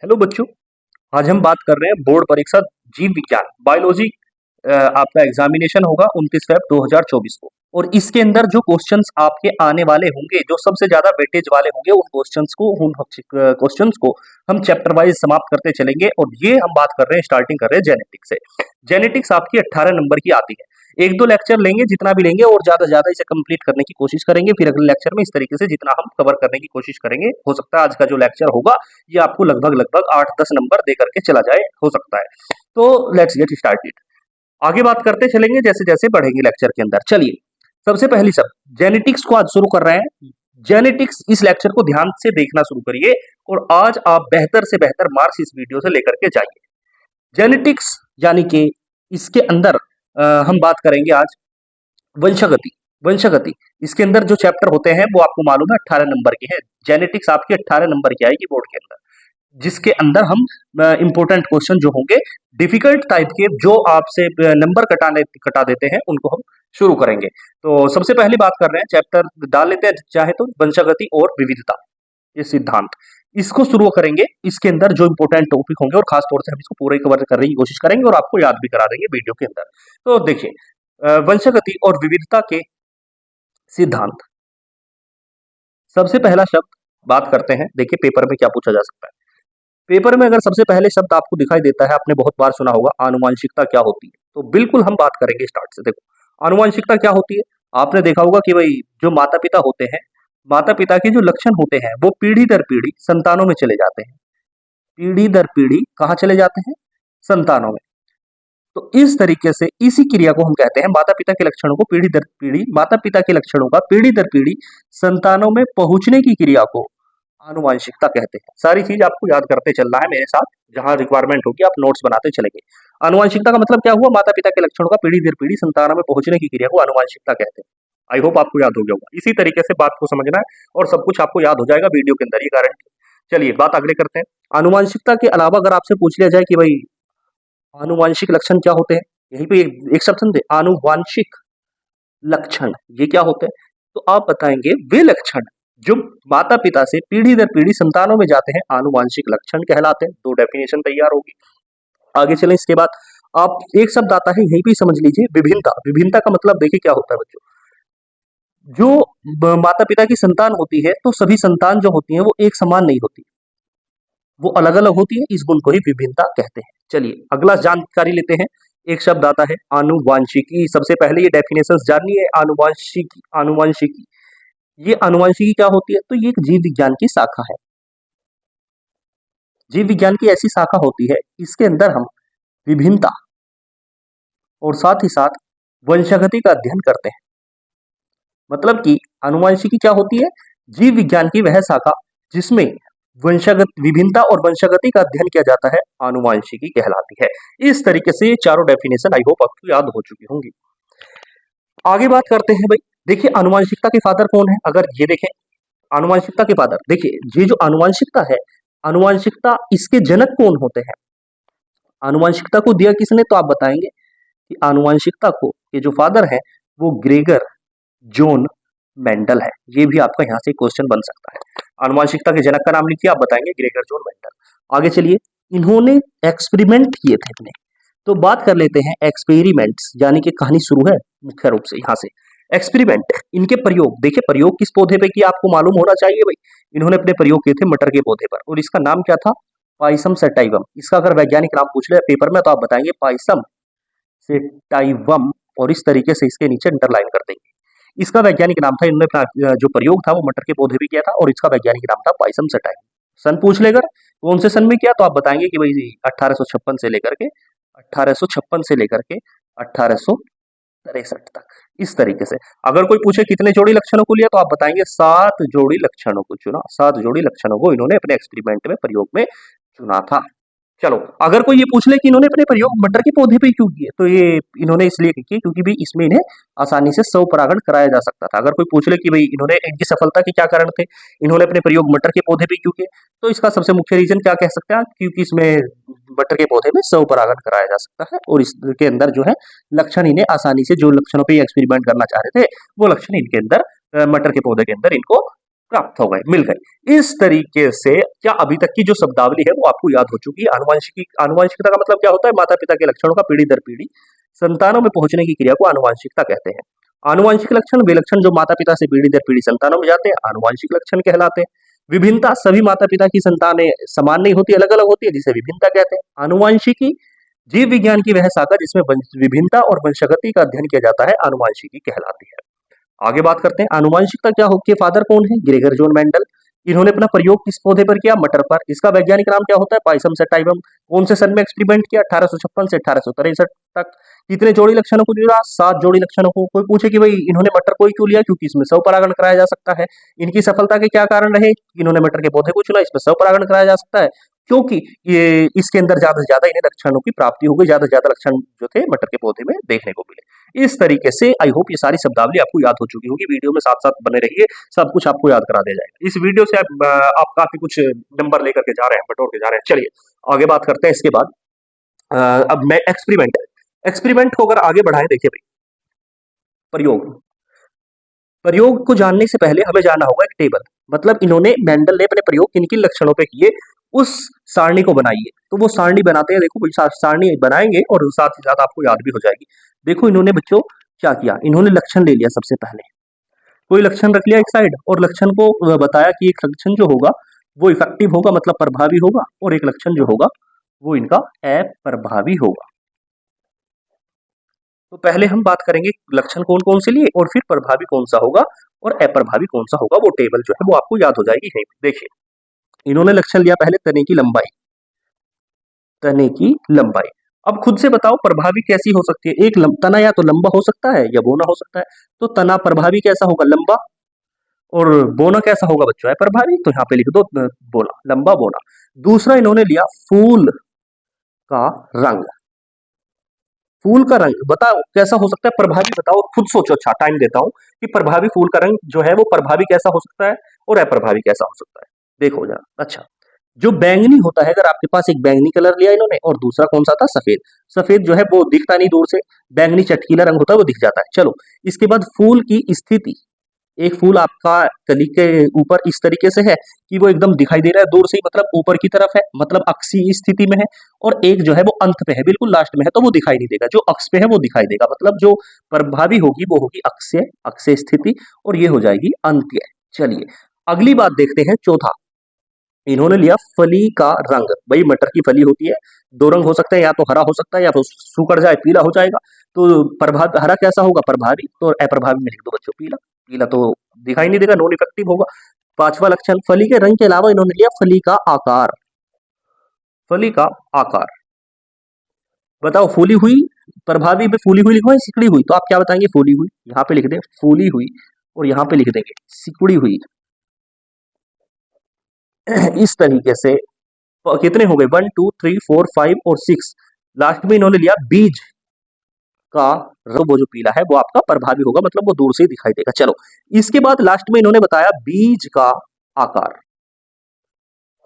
Hello बच्चों, आज हम बात कर रहे हैं बोर्ड परीक्षा जीव विज्ञान बायोलॉजी। आपका एग्जामिनेशन होगा 29 फेब 2024 को। और इसके अंदर जो क्वेश्चंस आपके आने वाले होंगे, जो सबसे ज्यादा वेटेज वाले होंगे, उन क्वेश्चंस को हम चैप्टर वाइज समाप्त करते चलेंगे। और ये हम बात कर रहे हैं, स्टार्टिंग कर रहे हैं जेनेटिक्स से। जेनेटिक्स आपकी 18 नंबर की आती है। एक दो लेक्चर लेंगे, जितना भी लेंगे, और ज्यादा ज्यादा इसे कंप्लीट करने की कोशिश करेंगे। फिर अगले लेक्चर में इस तरीके से जितना हम कवर करने की कोशिश करेंगे। हो सकता है आज का जो लेक्चर होगा ये आपको लगभग लगभग 8-10 नंबर दे करके चला जाए, हो सकता है। तो लेट्स गेट स्टार्टेड। आगे बात करते चलेंगे जैसे जैसे बढ़ेंगे लेक्चर के अंदर। चलिए, सबसे पहली सब जेनेटिक्स को आज शुरू कर रहे हैं। जेनेटिक्स इस लेक्चर को ध्यान से देखना शुरू करिए, और आज आप बेहतर से बेहतर मार्क्स इस वीडियो से लेकर के जाइए। जेनेटिक्स यानी कि इसके अंदर हम बात करेंगे आज वंशागति। वंशागति इसके अंदर जो चैप्टर होते हैं वो आपको मालूम है 18 नंबर के हैं। जेनेटिक्स आपकी 18 नंबर की आएगी बोर्ड के अंदर, जिसके अंदर हम इंपॉर्टेंट क्वेश्चन जो होंगे, डिफिकल्ट टाइप के, जो आपसे नंबर कटा देते हैं, उनको हम शुरू करेंगे। तो सबसे पहले बात कर रहे हैं, चैप्टर डाल लेते हैं चाहे तो, वंशागति और विविधता, ये सिद्धांत, इसको शुरू करेंगे। इसके अंदर जो इंपॉर्टेंट टॉपिक होंगे, और खास तौर से हम इसको पूरे कवर करने की कोशिश करेंगे, और आपको याद भी करा देंगे वीडियो के अंदर। तो देखिए, वंशागति और विविधता के सिद्धांत। सबसे पहला शब्द बात करते हैं। देखिए, पेपर में क्या पूछा जा सकता है। पेपर में अगर सबसे पहले शब्द आपको दिखाई देता है, आपने बहुत बार सुना होगा, आनुवांशिकता क्या होती है, तो बिल्कुल हम बात करेंगे स्टार्ट से। देखो, आनुवांशिकता क्या होती है। आपने देखा होगा कि भाई जो माता पिता होते हैं, माता पिता के जो लक्षण होते हैं, वो पीढ़ी दर पीढ़ी संतानों में चले जाते हैं। पीढ़ी दर पीढ़ी कहाँ चले जाते हैं? संतानों में। तो इस तरीके से इसी क्रिया को हम कहते हैं, माता पिता के लक्षणों को पीढ़ी दर पीढ़ी, माता पिता के लक्षणों का पीढ़ी दर पीढ़ी संतानों में पहुंचने की क्रिया को आनुवांशिकता कहते हैं। सारी चीज आपको याद करते चलना है मेरे साथ, जहां रिक्वायरमेंट होगी आप नोट्स बनाते चलेंगे। आनुवांशिकता का मतलब क्या हुआ? माता पिता के लक्षणों का पीढ़ी दर पीढ़ी संतानों में पहुंचने की क्रिया को आनुवांशिकता कहते हैं। आई होप आपको याद हो गया होगा। इसी तरीके से बात को समझना है, और सब कुछ आपको याद हो जाएगा वीडियो के अंदर, ये गारंटी। चलिए, बात आगे करते हैं। आनुवांशिकता के अलावा अगर आपसे पूछ लिया जाए कि भाई आनुवांशिक लक्षण क्या होते हैं, यहीं पे एक शब्द समझे, आनुवांशिक लक्षण, ये क्या होते हैं? तो आप बताएंगे वे लक्षण जो माता पिता से पीढ़ी दर पीढ़ी संतानों में जाते हैं, आनुवांशिक लक्षण कहलाते हैं। दो डेफिनेशन तैयार होगी। आगे चलें। इसके बाद आप एक शब्द आता है, यहीं पे समझ लीजिए, विभिन्नता। विभिन्नता का मतलब देखिए क्या होता है बच्चों। जो माता पिता की संतान होती है, तो सभी संतान जो होती है वो एक समान नहीं होती, वो अलग अलग होती है। इस गुण को ही विभिन्नता कहते हैं। चलिए, अगला जानकारी लेते हैं। एक शब्द आता है आनुवांशिकी। सबसे पहले ये डेफिनेशन जाननी है। आनुवांशिकी, आनुवांशिकी, ये आनुवांशिकी क्या होती है? तो ये एक जीव विज्ञान की शाखा है। जीव विज्ञान की ऐसी शाखा होती है, इसके अंदर हम विभिन्नता और साथ ही साथ वंशागति का अध्ययन करते हैं। मतलब कि आनुवांशिकी क्या होती है? जीव विज्ञान की वह शाखा जिसमें वंशागत विभिन्नता और वंशागति का अध्ययन किया जाता है, आनुवांशिकी कहलाती है। इस तरीके से ये चारों डेफिनेशन आई होप आपको याद हो चुकी होंगी। आगे बात करते हैं भाई। देखिए, आनुवांशिकता के फादर कौन है? अगर ये देखें, आनुवांशिकता के फादर, देखिए ये जो आनुवांशिकता है, आनुवांशिकता, इसके जनक कौन होते हैं? आनुवांशिकता को दिया किसने? तो आप बताएंगे कि आनुवांशिकता को ये जो फादर है वो ग्रेगर जॉन मेंडल है। ये भी आपका यहाँ से क्वेश्चन बन सकता है। आनुवांशिकता के जनक का नाम लिखिए, आप बताएंगे ग्रेगर जॉन मेंडल। आगे चलिए, इन्होंने एक्सपेरिमेंट किए थे इतने। तो बात कर लेते हैं एक्सपेरिमेंट्स, यानी कि कहानी शुरू है मुख्य रूप से यहाँ से। एक्सपेरिमेंट, इनके प्रयोग। देखिए, प्रयोग किस पौधे पे किया आपको मालूम होना चाहिए भाई। इन्होंने अपने प्रयोग किए थे मटर के पौधे पर, और इसका नाम क्या था? Pisum sativum. इसका अगर वैज्ञानिक नाम पूछ ले पेपर में, तो आप बताएंगे पाइसम सेटाइवम, और इस तरीके से इसके नीचे अंडरलाइन कर देंगे। इसका वैज्ञानिक नाम था, इन्होंने जो प्रयोग था वो मटर के पौधे भी किया था, और इसका वैज्ञानिक नाम था पाइसम सेटाइवम। सन पूछ लेकर कौन से सन में किया, तो आप बताएंगे कि भाई 1856 से लेकर के 1863 तक। इस तरीके से अगर कोई पूछे कितने जोड़ी लक्षणों को लिया, तो आप बताएंगे 7 जोड़ी लक्षणों को चुना। 7 जोड़ी लक्षणों को इन्होंने अपने एक्सपेरिमेंट में, प्रयोग में चुना था। चलो, अगर कोई ये पूछ ले कि इन्होंने अपने प्रयोग मटर के पौधे पे क्यों किए, तो ये इन्होंने इसलिए किए क्योंकि भी इसमें इन्हें आसानी से स्वपरागण कराया जा सकता था। अगर कोई पूछ ले कि भाई इन्होंने, इनकी सफलता के क्या कारण थे, इन्होंने अपने प्रयोग मटर के पौधे पे क्यों किए, तो इसका सबसे मुख्य रीजन क्या कह सकते हैं, क्योंकि इसमें मटर के पौधे में स्वपरागण कराया जा सकता है, और इसके अंदर जो है लक्षण इन्हें आसानी से, जो लक्षणों पे एक्सपेरिमेंट करना चाह रहे थे, वो लक्षण इनके अंदर, मटर के पौधे के अंदर इनको प्राप्त हो गए, मिल गए। इस तरीके से क्या अभी तक की जो शब्दावली है वो आपको याद हो चुकी है। आनुवंशिकता का मतलब क्या होता है? माता पिता के लक्षणों का पीढ़ी दर पीढ़ी संतानों में पहुंचने की क्रिया को आनुवंशिकता कहते हैं। आनुवंशिक लक्षण वे लक्षण जो माता पिता से पीढ़ी दर पीढ़ी संतानों में जाते हैं, आनुवंशिक लक्षण कहलाते हैं। विभिन्नता, सभी माता पिता की संतानें समान नहीं होती, अलग अलग होती है, जिसे विभिन्नता कहते हैं। आनुवंशिकी जीव विज्ञान की वह शाखा जिसमें विभिन्नता और वंशगति का अध्ययन किया जाता है, आनुवंशिकी कहलाती है। आगे बात करते हैं आनुवंशिकता क्या होती है। फादर कौन है? Gregor John Mendel. इन्होंने अपना प्रयोग किस पौधे पर किया? मटर पर। इसका वैज्ञानिक नाम क्या होता है? Pisum sativum. कौन से सन में एक्सपेरिमेंट किया? 1856 से 1863 तक। कितने जोड़ी लक्षणों को जोड़ा? 7 जोड़ी लक्षणों को। कोई पूछे कि भाई इन्होंने मटर को ही क्यों लिया? क्योंकि इसमें स्वपरागण कराया जा सकता है। इनकी सफलता के क्या कारण रहे? इन्होंने मटर के पौधे को चुना, इसमें स्वपरागण कराया जा सकता है, क्योंकि ये इसके अंदर ज्यादा से ज्यादा इन्हें लक्षणों की प्राप्ति हो गई, ज्यादा से ज्यादा लक्षण जो थे मटर के पौधे में देखने को मिले। इस तरीके से आई होप ये सारी शब्दावली आपको याद हो चुकी होगी। वीडियो में साथ साथ बने रहिए, सब कुछ आपको याद करा दिया जाएगा। इस वीडियो से आप काफी कुछ नंबर लेकर के जा रहे हैं, बटोर के जा रहे हैं। चलिए आगे बात करते हैं। इसके बाद अब मैं एक्सपेरिमेंट को अगर आगे बढ़ाएं, देखिए भाई, प्रयोग प्रयोग को जानने से पहले हमें जानना होगा एक टेबल। मतलब इन्होंने मेंडल ने अपने प्रयोग किन किन लक्षणों पे किए, उस सारणी को बनाइए। तो वो सारणी बनाते हैं, देखो भाई सारणी बनाएंगे और साथ ही साथ आपको याद भी हो जाएगी। देखो इन्होंने बच्चों क्या किया, इन्होंने लक्षण ले लिया। सबसे पहले कोई लक्षण रख लिया एक साइड, और लक्षण को बताया कि एक लक्षण जो होगा वो इफेक्टिव होगा, मतलब प्रभावी होगा, और एक लक्षण जो होगा वो इनका अप्रभावी होगा। तो पहले हम बात करेंगे लक्षण कौन कौन से लिए और फिर प्रभावी कौन सा होगा और अप्रभावी कौन सा होगा। वो टेबल जो है वो आपको याद हो जाएगी। यहीं पे देखिए इन्होंने लक्षण लिया पहले तने की लंबाई। तने की लंबाई, अब खुद से बताओ प्रभावी कैसी हो सकती है। एक तना या तो लंबा हो सकता है या बोना हो सकता है। तो तना प्रभावी कैसा होगा? लंबा। और बोना कैसा होगा बच्चों? है प्रभावी। तो यहाँ पे लिख दो बोना, लंबा बोना। दूसरा इन्होंने लिया फूल का रंग। फूल का रंग बताओ कैसा हो सकता है? प्रभावी बताओ, खुद सोचो। अच्छा टाइम देता हूं कि प्रभावी फूल का रंग जो है वो प्रभावी कैसा हो सकता है और अप्रभावी कैसा हो सकता है। देखो जरा। अच्छा, जो बैंगनी होता है, अगर आपके पास एक बैंगनी कलर लिया इन्होंने और दूसरा कौन सा था? सफेद। सफेद जो है वो दिखता नहीं दूर से, बैंगनी चटकीला रंग होता है वो दिख जाता है। चलो इसके बाद फूल की स्थिति। एक फूल आपका कली के ऊपर इस तरीके से है कि वो एकदम दिखाई दे रहा है दूर से ही, मतलब ऊपर की तरफ है, मतलब अक्षीय स्थिति में है। और एक जो है वो अंत पे है, बिल्कुल लास्ट में है, तो वो दिखाई नहीं देगा। जो अक्ष पे है वो दिखाई देगा, मतलब जो प्रभावी होगी वो होगी अक्षय अक्षय स्थिति, और ये हो जाएगी अंत्य। चलिए अगली बात देखते हैं, चौथा। इन्होंने लिया फली का रंग। भाई मटर की फली होती है, दो रंग हो सकते हैं, या तो हरा हो सकता है या तो सूखड़ जाए पीला हो जाएगा। तो प्रभाव हरा कैसा होगा? प्रभावी। तो अप्रभावी में लिख दो बच्चों पीला। पीला तो दिखाई नहीं देगा, नॉन इफेक्टिव होगा। पांचवा लक्षण, फली के रंग के अलावा इन्होंने लिया फली का आकार। फली का आकार बताओ, फूली हुई। प्रभावी में फूली हुई लिखो या सिकुड़ी हुई? तो आप क्या बताएंगे? फूली हुई। यहाँ पे लिख दें फूली हुई, और यहाँ पे लिख देंगे सिकुड़ी हुई। इस तरीके से कितने हो गए? 1 2 3 4 5 और 6। लास्ट में इन्होंने लिया बीज का रंग, वो जो पीला है वो आपका प्रभावी होगा, मतलब वो दूर से ही दिखाई देगा। चलो इसके बाद लास्ट में इन्होंने बताया बीज का आकार,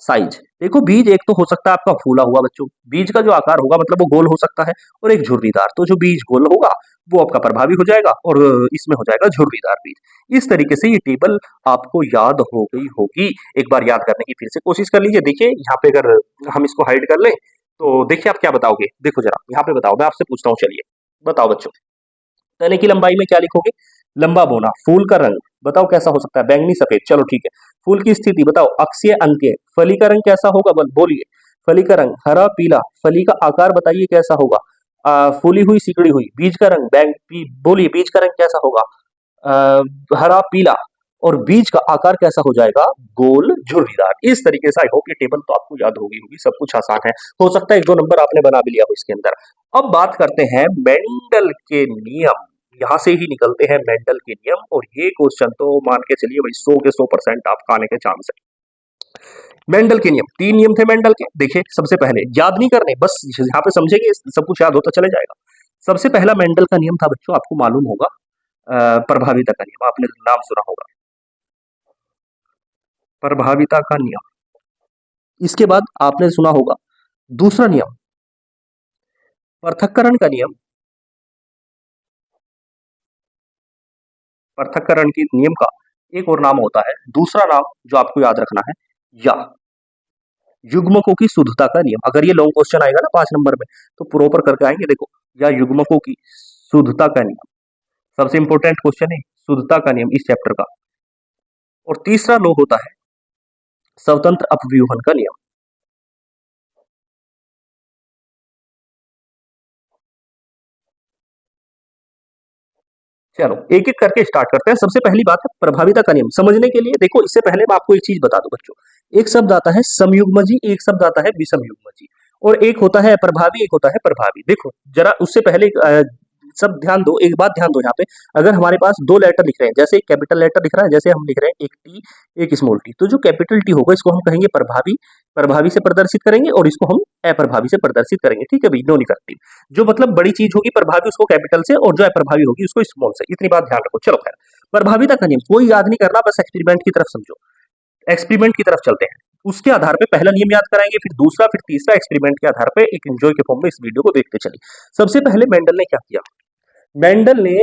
साइज। देखो बीज एक तो हो सकता है आपका फूला हुआ बच्चों, बीज का जो आकार होगा मतलब वो गोल हो सकता है, और एक झुर्रीदार। तो जो बीज गोल होगा वो आपका प्रभावी हो जाएगा, और इसमें हो जाएगा झुर्रीदार बीज। इस तरीके से ये टेबल आपको याद हो गई होगी। एक बार याद करने की फिर से कोशिश कर लीजिए। देखिए यहाँ पे अगर हम इसको हाइड कर लें तो देखिए आप क्या बताओगे। देखो जरा यहाँ पे बताओ, मैं आपसे पूछता हूँ। चलिए बताओ बच्चों, तने की लंबाई में क्या लिखोगे? लंबा बोना। फूल का रंग बताओ कैसा हो सकता है? बैंगनी सफेद। चलो ठीक है। फूल की स्थिति बताओ, अक्षीय अंत्य। फली का रंग कैसा होगा? बोलिए। फली का रंग हरा पीला। फली का आकार बताइए कैसा होगा? फूली हुई सिकड़ी हुई। बीज का रंग बोलिए बीज का रंग कैसा होगा? हरा पीला। और बीज का आकार कैसा हो जाएगा? गोल झुर्रीदार। इस तरीके से आई होप ये टेबल तो आपको याद होगी। सब कुछ आसान है, हो सकता है एक दो नंबर आपने बना भी लिया हो इसके अंदर। अब बात करते हैं मेंडल के नियम। यहाँ से ही निकलते हैं मेंडल के नियम, और ये क्वेश्चन तो मान के चलिए भाई 100 के 100% आपका आने के चांस है। मेंडल के नियम, 3 नियम थे मेंडल के। देखिए सबसे पहले याद नहीं करने, बस यहाँ पे समझेंगे सब कुछ याद होता चले जाएगा। सबसे पहला मेंडल का नियम था बच्चों, आपको मालूम होगा, प्रभाविता का नियम। आपने नाम सुना होगा, प्रभाविता का नियम। इसके बाद आपने सुना होगा दूसरा नियम, पृथक्करण का नियम। पृथक्करण के नियम का एक और नाम होता है, दूसरा नाम जो आपको याद रखना है, या युग्मकों की शुद्धता का नियम। अगर ये लॉन्ग क्वेश्चन आएगा ना 5 नंबर में, तो प्रॉपर करके आएंगे। देखो, या युग्मकों की शुद्धता का नियम, सबसे इंपॉर्टेंट क्वेश्चन है शुद्धता का नियम इस चैप्टर का। और तीसरा लॉ होता है स्वतंत्र अपव्यूहन का नियम। चलो एक एक करके स्टार्ट करते हैं। सबसे पहली बात है प्रभाविता का नियम। समझने के लिए देखो, इससे पहले मैं आपको एक चीज बता दूं बच्चों, एक शब्द आता है समयुग्मजी, एक शब्द आता है विषमयुग्मजी, और एक होता है प्रभावी, एक होता है प्रभावी। देखो जरा उससे पहले सब ध्यान दो, एक बात ध्यान दो यहाँ पे। अगर हमारे पास दो लेटर लिख रहे हैं, जैसे एक कैपिटल लेटर लिख रहा है, जैसे हम लिख रहे हैं एक टी एक स्मॉल टी, तो जो कैपिटल टी होगा इसको हम कहेंगे प्रभावी, प्रभावी से प्रदर्शित करेंगे, और इसको हम अप्रभावी से प्रदर्शित करेंगे। ठीक है भाई, नो निकटटिव। जो मतलब बड़ी चीज होगी प्रभावी उसको कैपिटल से, और जो अप्रभावी होगी उसको स्मॉल से। इतनी बात ध्यान रखो। चलो खैर, प्रभाविता का नियम कोई याद नहीं करना, बस एक्सपेरिमेंट की तरफ समझो। एक्सपेरिमेंट की तरफ चलते हैं, उसके आधार पे पहला नियम याद कराएंगे, फिर दूसरा, फिर तीसरा। एक्सपेरिमेंट के आधार पे एक एंजॉय के फॉर्म में इस वीडियो को देखते चलिए। सबसे पहले मेंडल ने क्या किया, मेंडल ने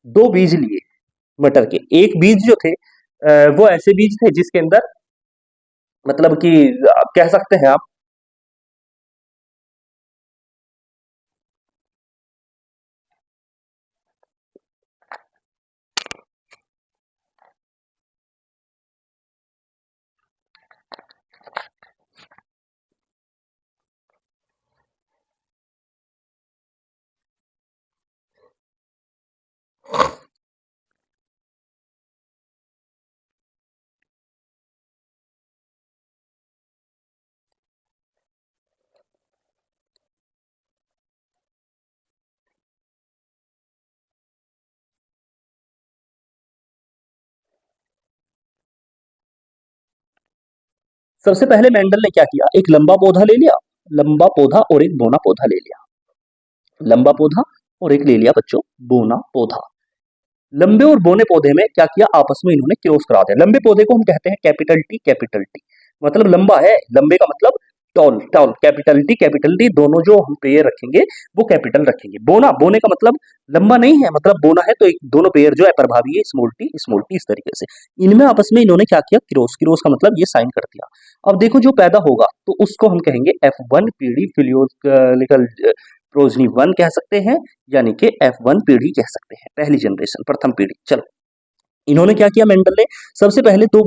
दो बीज लिए मटर के। एक बीज जो थे वो ऐसे बीज थे जिसके अंदर मतलब कि आप कह सकते हैं आप सबसे पहले मेंडल ने क्या किया, एक लंबा पौधा ले लिया, लंबा पौधा और एक बोना पौधा ले लिया, लंबा पौधा और एक ले लिया बच्चों बोना पौधा। लंबे और बोने पौधे में क्या किया, आपस में इन्होंने क्रॉस करा दिया। लंबे पौधे को हम कहते हैं कैपिटल टी, मतलब लंबा है, लंबे का मतलब टॉल, टॉल, कैपिटल टी दोनों जो हम पेयर रखेंगे वो कैपिटल रखेंगे। बोना, बोने का मतलब लंबा नहीं है, मतलब बोना है तो एक दोनों पेयर जो है प्रभावी है, स्मॉल टी, इस तरीके से। इनमें आपस में इन्होंने क्या किया, क्रॉस, क्रॉस का मतलब ये साइन कर दिया। अब देखो जो पैदा होगा तो उसको हम कहेंगे F1 पीढ़ी, फिलियोलिकल प्रोजनी 1 कह सकते हैं, यानी कि F1 पीढ़ी कह सकते हैं, पहली जनरेशन, प्रथम पीढ़ी। चलो इन्होंने क्या किया, मेंडल ने सबसे पहले दो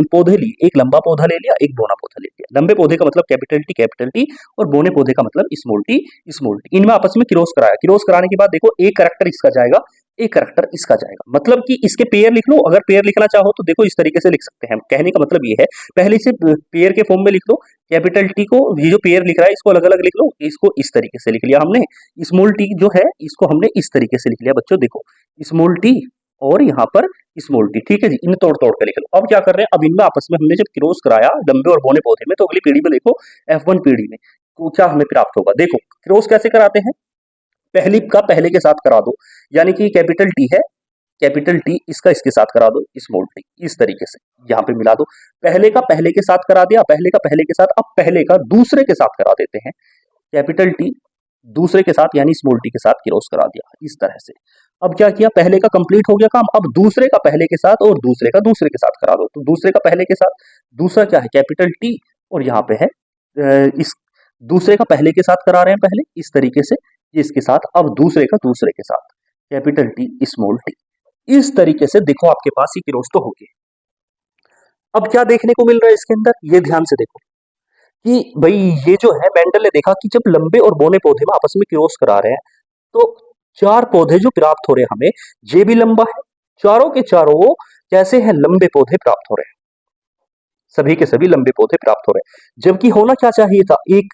पौधे लिए, एक लंबा पौधा ले लिया, एक बोना पौधा ले लिया। लंबे पौधे का मतलब कैपिटल टी, और बोने पौधे का मतलब स्मॉल टी। इनमें आपस में क्रॉस कराया। क्रॉस कराने के बाद देखो एक कैरेक्टर इसका जाएगा, एक कैरेक्टर इसका जाएगा, मतलब कि इसके पेयर लिख लो। अगर पेयर लिखना चाहो तो देखो इस तरीके से लिख सकते हैं। कहने का मतलब ये है, पहले से पेयर के फॉर्म में लिख लो। कैपिटल टी को, ये जो पेयर लिख रहा है इसको अलग अलग लिख लो, इसको इस तरीके से लिख लिया हमने। स्मॉल टी जो है इसको हमने इस तरीके से लिख लिया बच्चों, देखो स्मॉल टी और यहाँ पर स्मॉल टी। ठीक है जी, इन तोड़ तोड़ के लिख लो। अब क्या कर रहे हैं, अब इनमें आपस में हमने जब क्रॉस कराया लंबे और बोने पौधे में, तो अगली पीढ़ी में देखो F1 पीढ़ी में तो क्या हमें प्राप्त होगा। देखो क्रॉस कैसे कराते हैं, पहली का पहले के साथ करा दो, यानी कि कैपिटल टी है, कैपिटल टी इसका इसके साथ करा दो स्मॉल टी, इस तरीके से यहाँ पे मिला दो। पहले का पहले के साथ करा दिया, पहले का पहले के साथ, अब पहले का दूसरे के साथ करा देते हैं, कैपिटल टी दूसरे के साथ यानी स्मॉल टी के साथ क्रॉस करा दिया, इस तरह से। अब क्या किया, पहले का कंप्लीट हो गया काम, अब दूसरे का पहले के साथ और दूसरे का दूसरे के साथ करा दो। तो दूसरे का पहले के साथ, दूसरा क्या है कैपिटल टी, और यहाँ पे है इस दूसरे का पहले के साथ करा रहे हैं पहले, इस तरीके से इसके साथ, अब दूसरे का दूसरे के साथ कैपिटल टी स्मॉल टी, इस तरीके से देखो आपके पास ये क्रॉस तो हो गए। अब क्या देखने को मिल रहा है इसके अंदर, ये ध्यान से देखो कि भाई ये जो है मेंडल ने देखा कि जब लंबे और बोने पौधे में आपस में क्रॉस करा रहे हैं, तो चार पौधे जो प्राप्त हो रहे हैं हमें, ये भी लंबा है, चारों के चारों कैसे हैं, लंबे पौधे प्राप्त हो रहे हैं, सभी के सभी लंबे पौधे प्राप्त हो रहे हैं। जबकि होना क्या चाहिए था, एक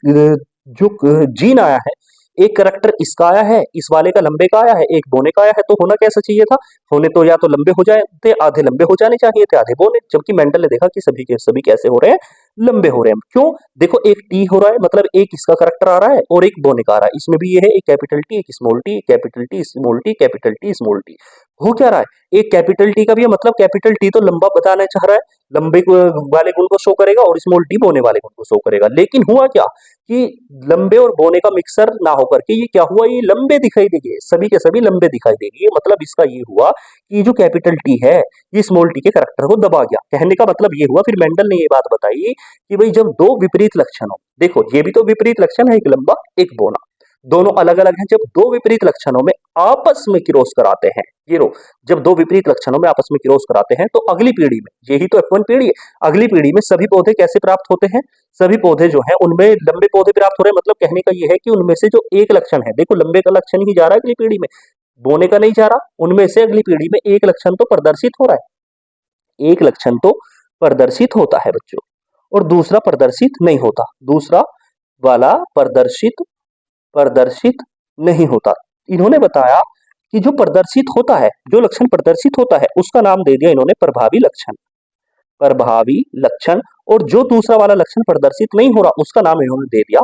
जो जीन आया है, एक करैक्टर इसका आया है, इस वाले का लंबे का आया है, एक बोने का आया है, तो होना कैसा चाहिए था, होने तो या तो लंबे हो जाते, आधे लंबे हो जाने चाहिए थे, आधे बोने। जबकि मेंडल ने देखा कि सभी के सभी कैसे हो रहे हैं, लंबे हो रहे हैं। क्यों, देखो एक टी हो रहा है, मतलब एक इसका करैक्टर आ रहा है और एक बोने का आ रहा है, इसमें भी ये है एक कैपिटल टी, एक small T, capital T small T, capital T small T. हो क्या रहा है, एक कैपिटल टी का भी है, मतलब कैपिटल टी तो लंबा बताना चाह रहा है, लंबे वाले गुण को शो करेगा और स्मॉल टी बोने वाले गुण को शो करेगा। लेकिन हुआ क्या कि लंबे और बोने का मिक्सर ना होकर के ये क्या हुआ, ये लंबे दिखाई देंगे, सभी के सभी लंबे दिखाई देंगे। मतलब इसका ये हुआ कि जो कैपिटल टी है ये स्मॉल टी के करैक्टर को दबा गया। कहने का मतलब ये हुआ, फिर मेंडल ने ये बात बताई कि भाई जब दो विपरीत लक्षण हो, देखो ये भी तो विपरीत लक्षण है, एक लंबा एक बोना, दोनों अलग अलग हैं, जब दो विपरीत लक्षणों में आपस में क्रॉस कराते हैं, ये रो, जब दो विपरीत लक्षणों में आपस में क्रॉस कराते हैं तो अगली पीढ़ी में, यही तो F1 पीढ़ी है, अगली पीढ़ी में सभी पौधे कैसे प्राप्त होते हैं, सभी पौधे जो है उनमें लंबे पौधे प्राप्त हो रहे हैं। मतलब कहने का ये है कि उनमें से जो एक लक्षण है, देखो लंबे का लक्षण ही जा रहा है अगली पीढ़ी में, बोने का नहीं जा रहा, उनमें से अगली पीढ़ी में एक लक्षण तो प्रदर्शित हो रहा है, एक लक्षण तो प्रदर्शित होता है बच्चों, और दूसरा प्रदर्शित नहीं होता, दूसरा वाला प्रदर्शित प्रदर्शित नहीं होता। इन्होंने बताया कि जो प्रदर्शित होता है, जो लक्षण प्रदर्शित होता है उसका नाम दे दिया इन्होंने प्रभावी लक्षण, प्रभावी लक्षण, और जो दूसरा वाला लक्षण प्रदर्शित नहीं हो रहा उसका नाम इन्होंने दे दिया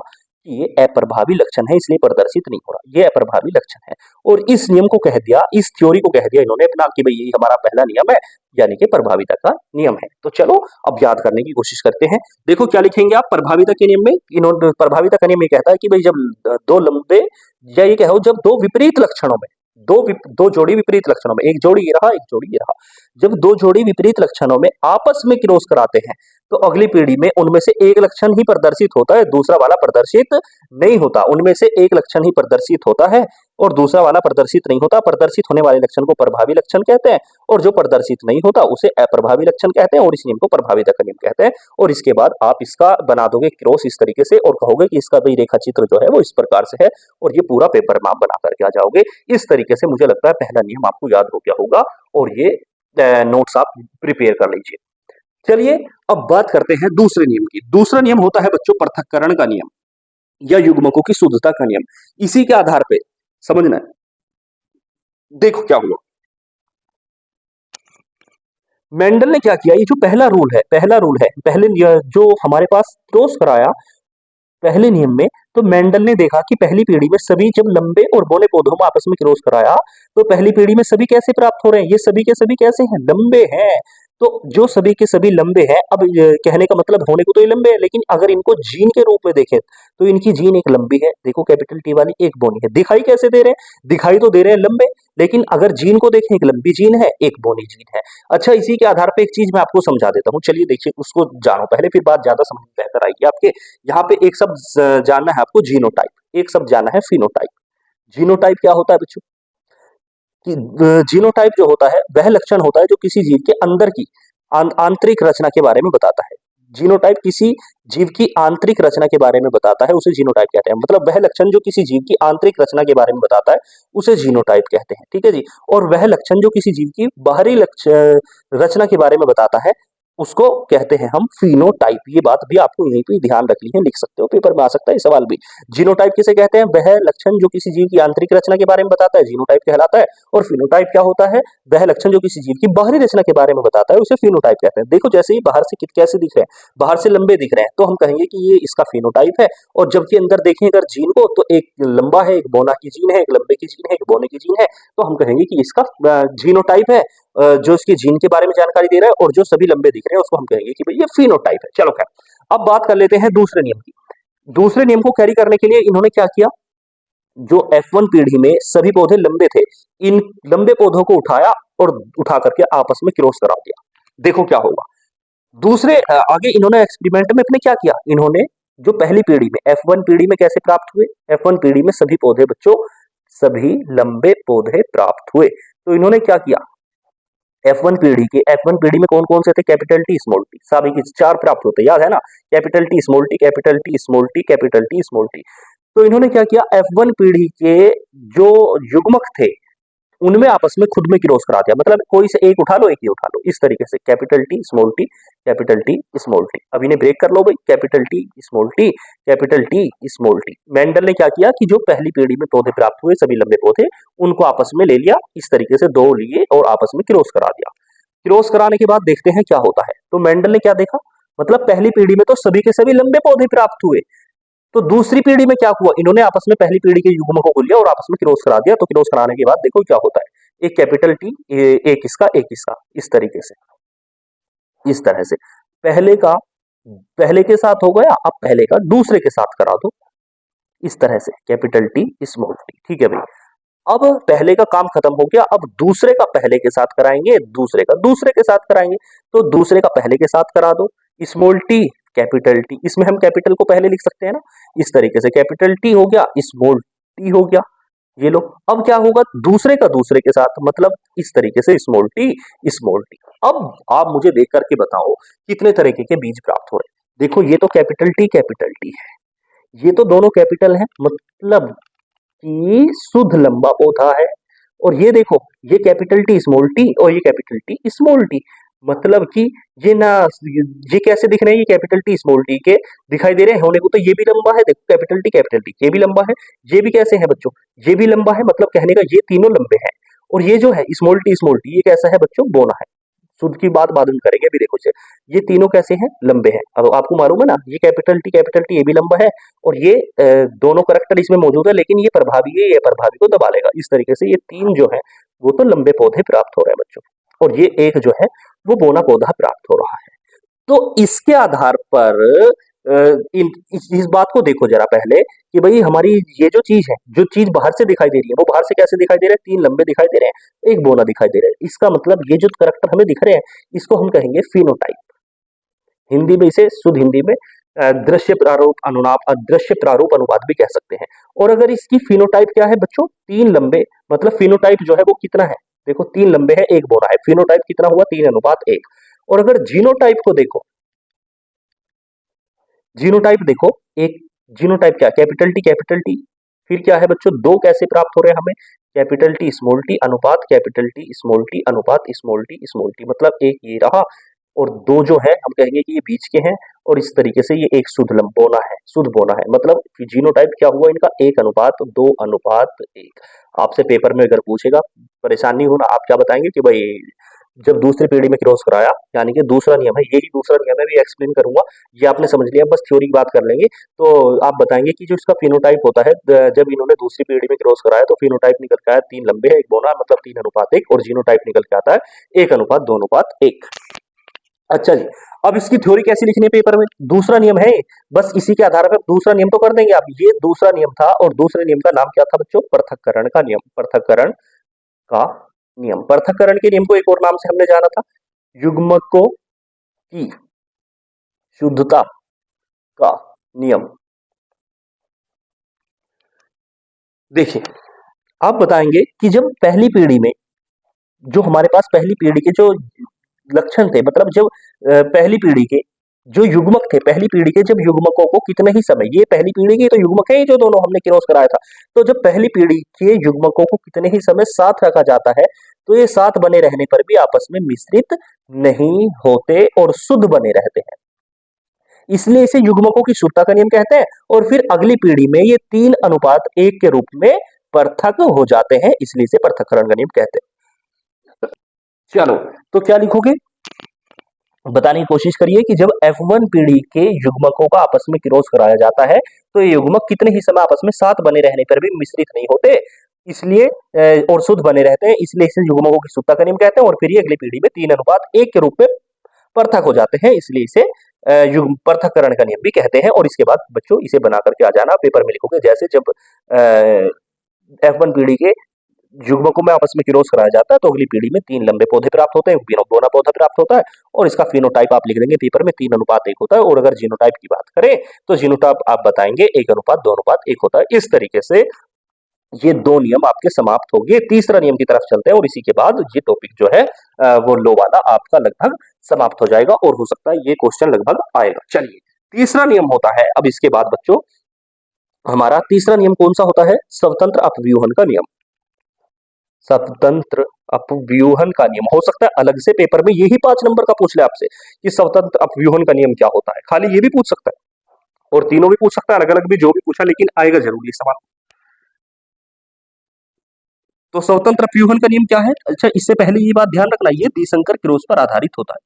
कि ये अप्रभावी लक्षण है, इसलिए प्रदर्शित नहीं हो रहा, ये अप्रभावी लक्षण है। और इस नियम को कह दिया, इस थ्योरी को कह दिया इन्होंने अपना कि भाई यही हमारा पहला नियम है, यानी कि प्रभाविता का नियम है। तो चलो अब याद करने की कोशिश करते हैं। देखो क्या लिखेंगे आप प्रभाविता के नियम में, इन्होंने प्रभाविता का नियम ये कहता है कि भाई जब दो लंबे, या ये कहो जब दो विपरीत लक्षणों में, दो जोड़ी विपरीत लक्षणों में, एक जोड़ी ये रहा एक जोड़ी ये रहा, जब दो जोड़ी विपरीत लक्षणों में आपस में क्रॉस कराते हैं तो अगली पीढ़ी में उनमें से एक लक्षण ही प्रदर्शित होता है, दूसरा वाला प्रदर्शित नहीं होता, उनमें से एक लक्षण ही प्रदर्शित होता है और दूसरा वाला प्रदर्शित नहीं होता। प्रदर्शित होने वाले लक्षण को प्रभावी लक्षण कहते हैं और जो प्रदर्शित नहीं होता उसे अप्रभावी लक्षण कहते हैं, और इस नियम को प्रभाविता का नियम कहते हैं। और इसके बाद आप इसका बना दोगे क्रॉस इस तरीके से और कहोगे कि इसका भी रेखा चित्र जो है वो इस प्रकार से है, और ये पूरा पेपर में आप बना करके आ जाओगे। इस तरीके से मुझे लगता है पहला नियम आपको याद हो गया होगा, और ये नोट्स आप प्रिपेयर कर लीजिए। चलिए अब बात करते हैं दूसरे नियम की। दूसरा नियम होता है बच्चों पृथक्करण का नियम या युग्मकों की शुद्धता का नियम। इसी के आधार पे समझना है, देखो क्या हुआ, मेंडल ने क्या किया, ये जो पहला रूल है, पहले जो हमारे पास क्रॉस कराया पहले नियम में, तो मेंडल ने देखा कि पहली पीढ़ी में सभी जब लंबे और बोने पौधों में आपस में क्रॉस कराया तो पहली पीढ़ी में सभी कैसे प्राप्त हो रहे हैं, ये सभी के सभी कैसे हैं, लंबे हैं। तो जो सभी के सभी लंबे हैं, अब कहने का मतलब होने को तो ये लंबे हैं, लेकिन अगर इनको जीन के रूप में देखें तो इनकी जीन एक लंबी है, देखो कैपिटल टी वाली, एक बोनी है। दिखाई कैसे दे रहे हैं, दिखाई तो दे रहे हैं लंबे, लेकिन अगर जीन को देखें एक लंबी जीन है एक बोनी जीन है। अच्छा इसी के आधार पर एक चीज मैं आपको समझा देता हूँ, चलिए देखिए उसको जानो पहले, फिर बात ज्यादा समझ में बेहतर आएगी आपके। यहाँ पे एक शब्द जानना है आपको जीनोटाइप, एक शब्द जानना है फिनोटाइप। जीनोटाइप क्या होता है बच्चों, कि जीनोटाइप जो होता है वह लक्षण होता है जो किसी जीव के अंदर की आंतरिक रचना के बारे में बताता है। जीनोटाइप किसी जीव की आंतरिक रचना के बारे में बताता है, उसे जीनोटाइप कहते हैं। मतलब वह लक्षण जो किसी जीव की आंतरिक रचना के बारे में बताता है उसे जीनोटाइप कहते हैं, ठीक है जी। और वह लक्षण जो किसी जीव की बाहरी रचना के बारे में बताता है उसको कहते हैं हम फिनोटाइप। ये बात भी आपको यहीं पे ध्यान रखनी है, लिख सकते हो, पेपर में आ सकता है सवाल भी। जीनोटाइप किसे कहते हैं, वह लक्षण जो किसी जीव की आंतरिक रचना के बारे में बताता है जीनोटाइप कहलाता है। और फिनोटाइप क्या होता है, वह लक्षण जो किसी जीव की बाहरी रचना के बारे में बताता है उसे फिनोटाइप कहते हैं। देखो जैसे ही बाहर से कैसे दिख रहे हैं, बाहर से लंबे दिख रहे हैं तो हम कहेंगे कि ये इसका फिनोटाइप है, और जबकि अंदर देखें अगर जीन को तो एक लंबा है, एक बोना की जीन है, एक लंबे की जीन है, एक बोने की जीन है, तो हम कहेंगे कि इसका जीनोटाइप है, जो इसके जीन के बारे में जानकारी दे रहा है, और जो सभी लंबे दिख रहे हैं उसको हम कहेंगे कि भाई ये फिनोटाइप है। चलो खैर अब बात कर लेते हैं दूसरे नियम की। दूसरे नियम को कैरी करने के लिए इन्होंने क्या किया, जो F1 पीढ़ी में सभी पौधे लंबे थे, इन लंबे पौधों को उठाया और उठा करके आपस में क्रॉस करा दिया। देखो क्या होगा, दूसरे आगे इन्होंने एक्सपेरिमेंट में अपने क्या किया, इन्होंने जो पहली पीढ़ी में F1 पीढ़ी में कैसे प्राप्त हुए, F1 पीढ़ी में सभी पौधे बच्चों सभी लंबे पौधे प्राप्त हुए, तो इन्होंने क्या किया, F1 पीढ़ी में कौन कौन से थे, कैपिटल टी स्मॉल टी, सभी के चार प्राप्त होते, याद है ना, capital T small T, capital T small T, capital T small T. तो इन्होंने क्या किया, F1 पीढ़ी के जो युग्मक थे उनमें आपस में खुद में क्रॉस करा दिया, मतलब कोई से एक उठा लो एक ही उठा लो, इस तरीके से capital T small T, capital T small T. अब इन्हें ब्रेक कर लो भाई, capital T small T, capital T small T. Mendel ने क्या किया कि जो पहली पीढ़ी में पौधे प्राप्त हुए सभी लंबे पौधे, उनको आपस में ले लिया, इस तरीके से दो लिए और आपस में क्रॉस करा दिया। क्रॉस कराने के बाद देखते हैं क्या होता है। तो मेंडल ने क्या देखा, मतलब पहली पीढ़ी में तो सभी के सभी लंबे पौधे प्राप्त हुए, तो दूसरी पीढ़ी में क्या हुआ, इन्होंने आपस में पहली पीढ़ी के युग्मकों को लिया और आपस में क्रॉस करा दिया। तो क्रॉस कराने के बाद देखो क्या होता है, एक कैपिटल टी, एक इसका, इस तरीके से इस तरह से पहले का पहले के साथ हो गया, अब पहले का दूसरे के साथ करा दो, इस तरह से कैपिटल टी स्मॉल टी। ठीक है भाई, अब पहले का काम खत्म हो गया, अब दूसरे का पहले के साथ कराएंगे, दूसरे का दूसरे के साथ कराएंगे। तो दूसरे का पहले के साथ करा दो, स्मॉल टी कैपिटल टी, इसमें हम कैपिटल को पहले लिख सकते हैं ना, इस तरीके से कैपिटल टी हो गया, स्मॉल टी हो गया, ये लो। अब क्या होगा, दूसरे का दूसरे के साथ, मतलब इस तरीके से स्मॉल टी स्मॉल टी। अब आप मुझे देख करके बताओ कितने तरीके के बीज प्राप्त हो रहे हैं। देखो ये तो कैपिटल टी है, ये तो दोनों कैपिटल है, मतलब कि शुद्ध लंबा पौधा है। और ये देखो, ये कैपिटल टी स्मॉल टी और ये कैपिटल टी स्मॉल टी, मतलब कि ये ना, ये कैसे दिख रहे हैं, ये कैपिटल टी स्मॉल टी के दिखाई दे रहे हैं होने को, तो ये भी लंबा है, देखो कैपिटल टी ये भी लंबा है, ये भी कैसे है बच्चों, ये भी लंबा है, मतलब कहने का ये तीनों लंबे हैं। और ये जो है स्मॉल टी ये कैसा है बच्चों, बोना है। शुद्ध की बात बाद में करेंगे, अभी देखो ये तीनों कैसे हैं, लंबे हैं। अब आपको मालूम है ना, ये कैपिटल टी ये भी लंबा है, और ये दोनों करैक्टर इसमें मौजूद है, लेकिन ये प्रभावी है, ये प्रभावी को दबा लेगा। इस तरीके से ये तीन जो है वो तो लंबे पौधे प्राप्त हो रहे हैं बच्चों, और ये एक जो है वो बोना पौधा प्राप्त हो रहा है। तो इसके आधार पर इस बात को देखो जरा पहले कि भाई हमारी ये जो चीज है, जो चीज बाहर से दिखाई दे रही है, वो बाहर से कैसे दिखाई दे रहे हैं, तीन लंबे दिखाई दे रहे हैं, एक बोना दिखाई दे रहा है। इसका मतलब ये जो करैक्टर हमें दिख रहे हैं, इसको हम कहेंगे फिनोटाइप। हिंदी में इसे, शुद्ध हिंदी में दृश्य प्रारूप अनुनाप, दृश्य प्रारूप अनुपात भी कह सकते हैं। और अगर इसकी फिनोटाइप क्या है बच्चों, तीन लंबे, मतलब फिनोटाइप जो है वो कितना है, देखो तीन लंबे है, एक बोना है, फिनोटाइप कितना हुआ, 3:1। और अगर जीनोटाइप को देखो, जीनोटाइप देखो, एक जीनोटाइप क्या, कैपिटल टी, फिर क्या है बच्चों, दो कैसे प्राप्त हो रहे हैं हमें, कैपिटल टी स्मॉल टी अनुपात कैपिटल टी स्मॉल टी अनुपात स्मॉल टी, मतलब एक ये रहा, और दो जो है हम कहेंगे कि ये बीच के हैं, और इस तरीके से ये एक शुद्ध बोना है, शुद्ध बोना है, मतलब जीनोटाइप क्या हुआ इनका, 1:2:1। आपसे पेपर में अगर पूछेगा, परेशान नहीं होना, आप क्या बताएंगे कि भाई जब दूसरी पीढ़ी में क्रॉस कराया, यानी कि दूसरा नियम है, यही दूसरा नियम है, भी एक्सप्लेन करूंगा, ये आपने समझ लिया, बस थ्योरी की बात कर लेंगे। तो आप बताएंगे कि जो इसका फिनोटाइप होता है, जब इन्होंने दूसरी पीढ़ी में क्रॉस कराया तो फिनोटाइप निकल के आया, तीन लंबे है, एक बोना, मतलब 3:1, और जीनोटाइप निकल के आता है 1:2:1। अच्छा जी, अब इसकी थ्योरी कैसी लिखनी है पेपर में, दूसरा नियम है, बस इसी के आधार पर दूसरा नियम तो कर देंगे आप। ये दूसरा नियम था, और दूसरे नियम का नाम क्या था बच्चों, पृथक्करण का नियम, पृथक्करण का नियम। पृथक्करण के नियम को एक और नाम से हमने जाना था, युग्मकों की शुद्धता का नियम। देखिए, आप बताएंगे कि जब पहली पीढ़ी में, जो हमारे पास पहली पीढ़ी के जो लक्षण थे, मतलब जब पहली पीढ़ी के जो युग्मक थे, पहली पीढ़ी के जब युग्मकों को कितने ही समय, ये पहली पीढ़ी के तो युग्मक है जो दोनों हमने क्रॉस कराया था, तो जब पहली पीढ़ी के युग्मकों को कितने ही समय साथ रखा जाता है, तो ये साथ बने रहने पर भी आपस में मिश्रित नहीं होते और शुद्ध बने रहते हैं, इसलिए इसे युग्मकों की शुद्धता का नियम कहते हैं। और फिर अगली पीढ़ी में ये 3:1 के रूप में पृथक हो जाते हैं, इसलिए इसे पृथक्करण का नियम कहते हैं। चलो, तो क्या लिखोगे, बताने की कोशिश करिए कि जब F1 पीढ़ी के युग्मकों का आपस में क्रॉस कराया जाता है, तो ये युग्मक कितने ही समय आपस में साथ बने रहने पर भी मिश्रित नहीं होते, इसलिए और शुद्ध बने रहते हैं, इसलिए इसे युग्मकों की शुद्धता का नियम कहते हैं। और फिर ये अगली पीढ़ी में 3:1 के रूप में पृथक हो जाते हैं, इसलिए इसे पृथक्करण का नियम भी कहते हैं। और इसके बाद बच्चों इसे बना करके आ जाना, पेपर में लिखोगे, जैसे जब F1 पीढ़ी के युग्मकों में आपस में क्रॉस कराया जाता है, तो अगली पीढ़ी में तीन लंबे पौधे प्राप्त होते हैं, बोना पौधा प्राप्त होता है, और इसका फिनोटाइप आप लिख देंगे पेपर में 3:1 होता है। और अगर जीनोटाइप की बात करें तो जीनोटाइप आप बताएंगे 1:2:1 होता है। इस तरीके से ये दो नियम आपके समाप्त हो गए, तीसरा नियम की तरफ चलते हैं, और इसी के बाद ये टॉपिक जो है वो लो वाला आपका लगभग समाप्त हो जाएगा, और हो सकता है ये क्वेश्चन लगभग आएगा। चलिए, तीसरा नियम होता है, अब इसके बाद बच्चों हमारा तीसरा नियम कौन सा होता है, स्वतंत्र अपव्यूहन का नियम। स्वतंत्र अपव्यूहन का नियम, हो सकता है अलग से पेपर में यही 5 नंबर का पूछ ले आपसे कि स्वतंत्र अपव्यूहन का नियम क्या होता है, खाली ये भी पूछ सकता है, और तीनों भी पूछ सकता है, अलग अलग भी जो भी पूछा, लेकिन आएगा जरूर ये सवाल। तो स्वतंत्र अपव्यूहन का नियम क्या है, अच्छा इससे पहले ये बात ध्यान रखना, ये दिशंकर क्रॉस पर आधारित होता है,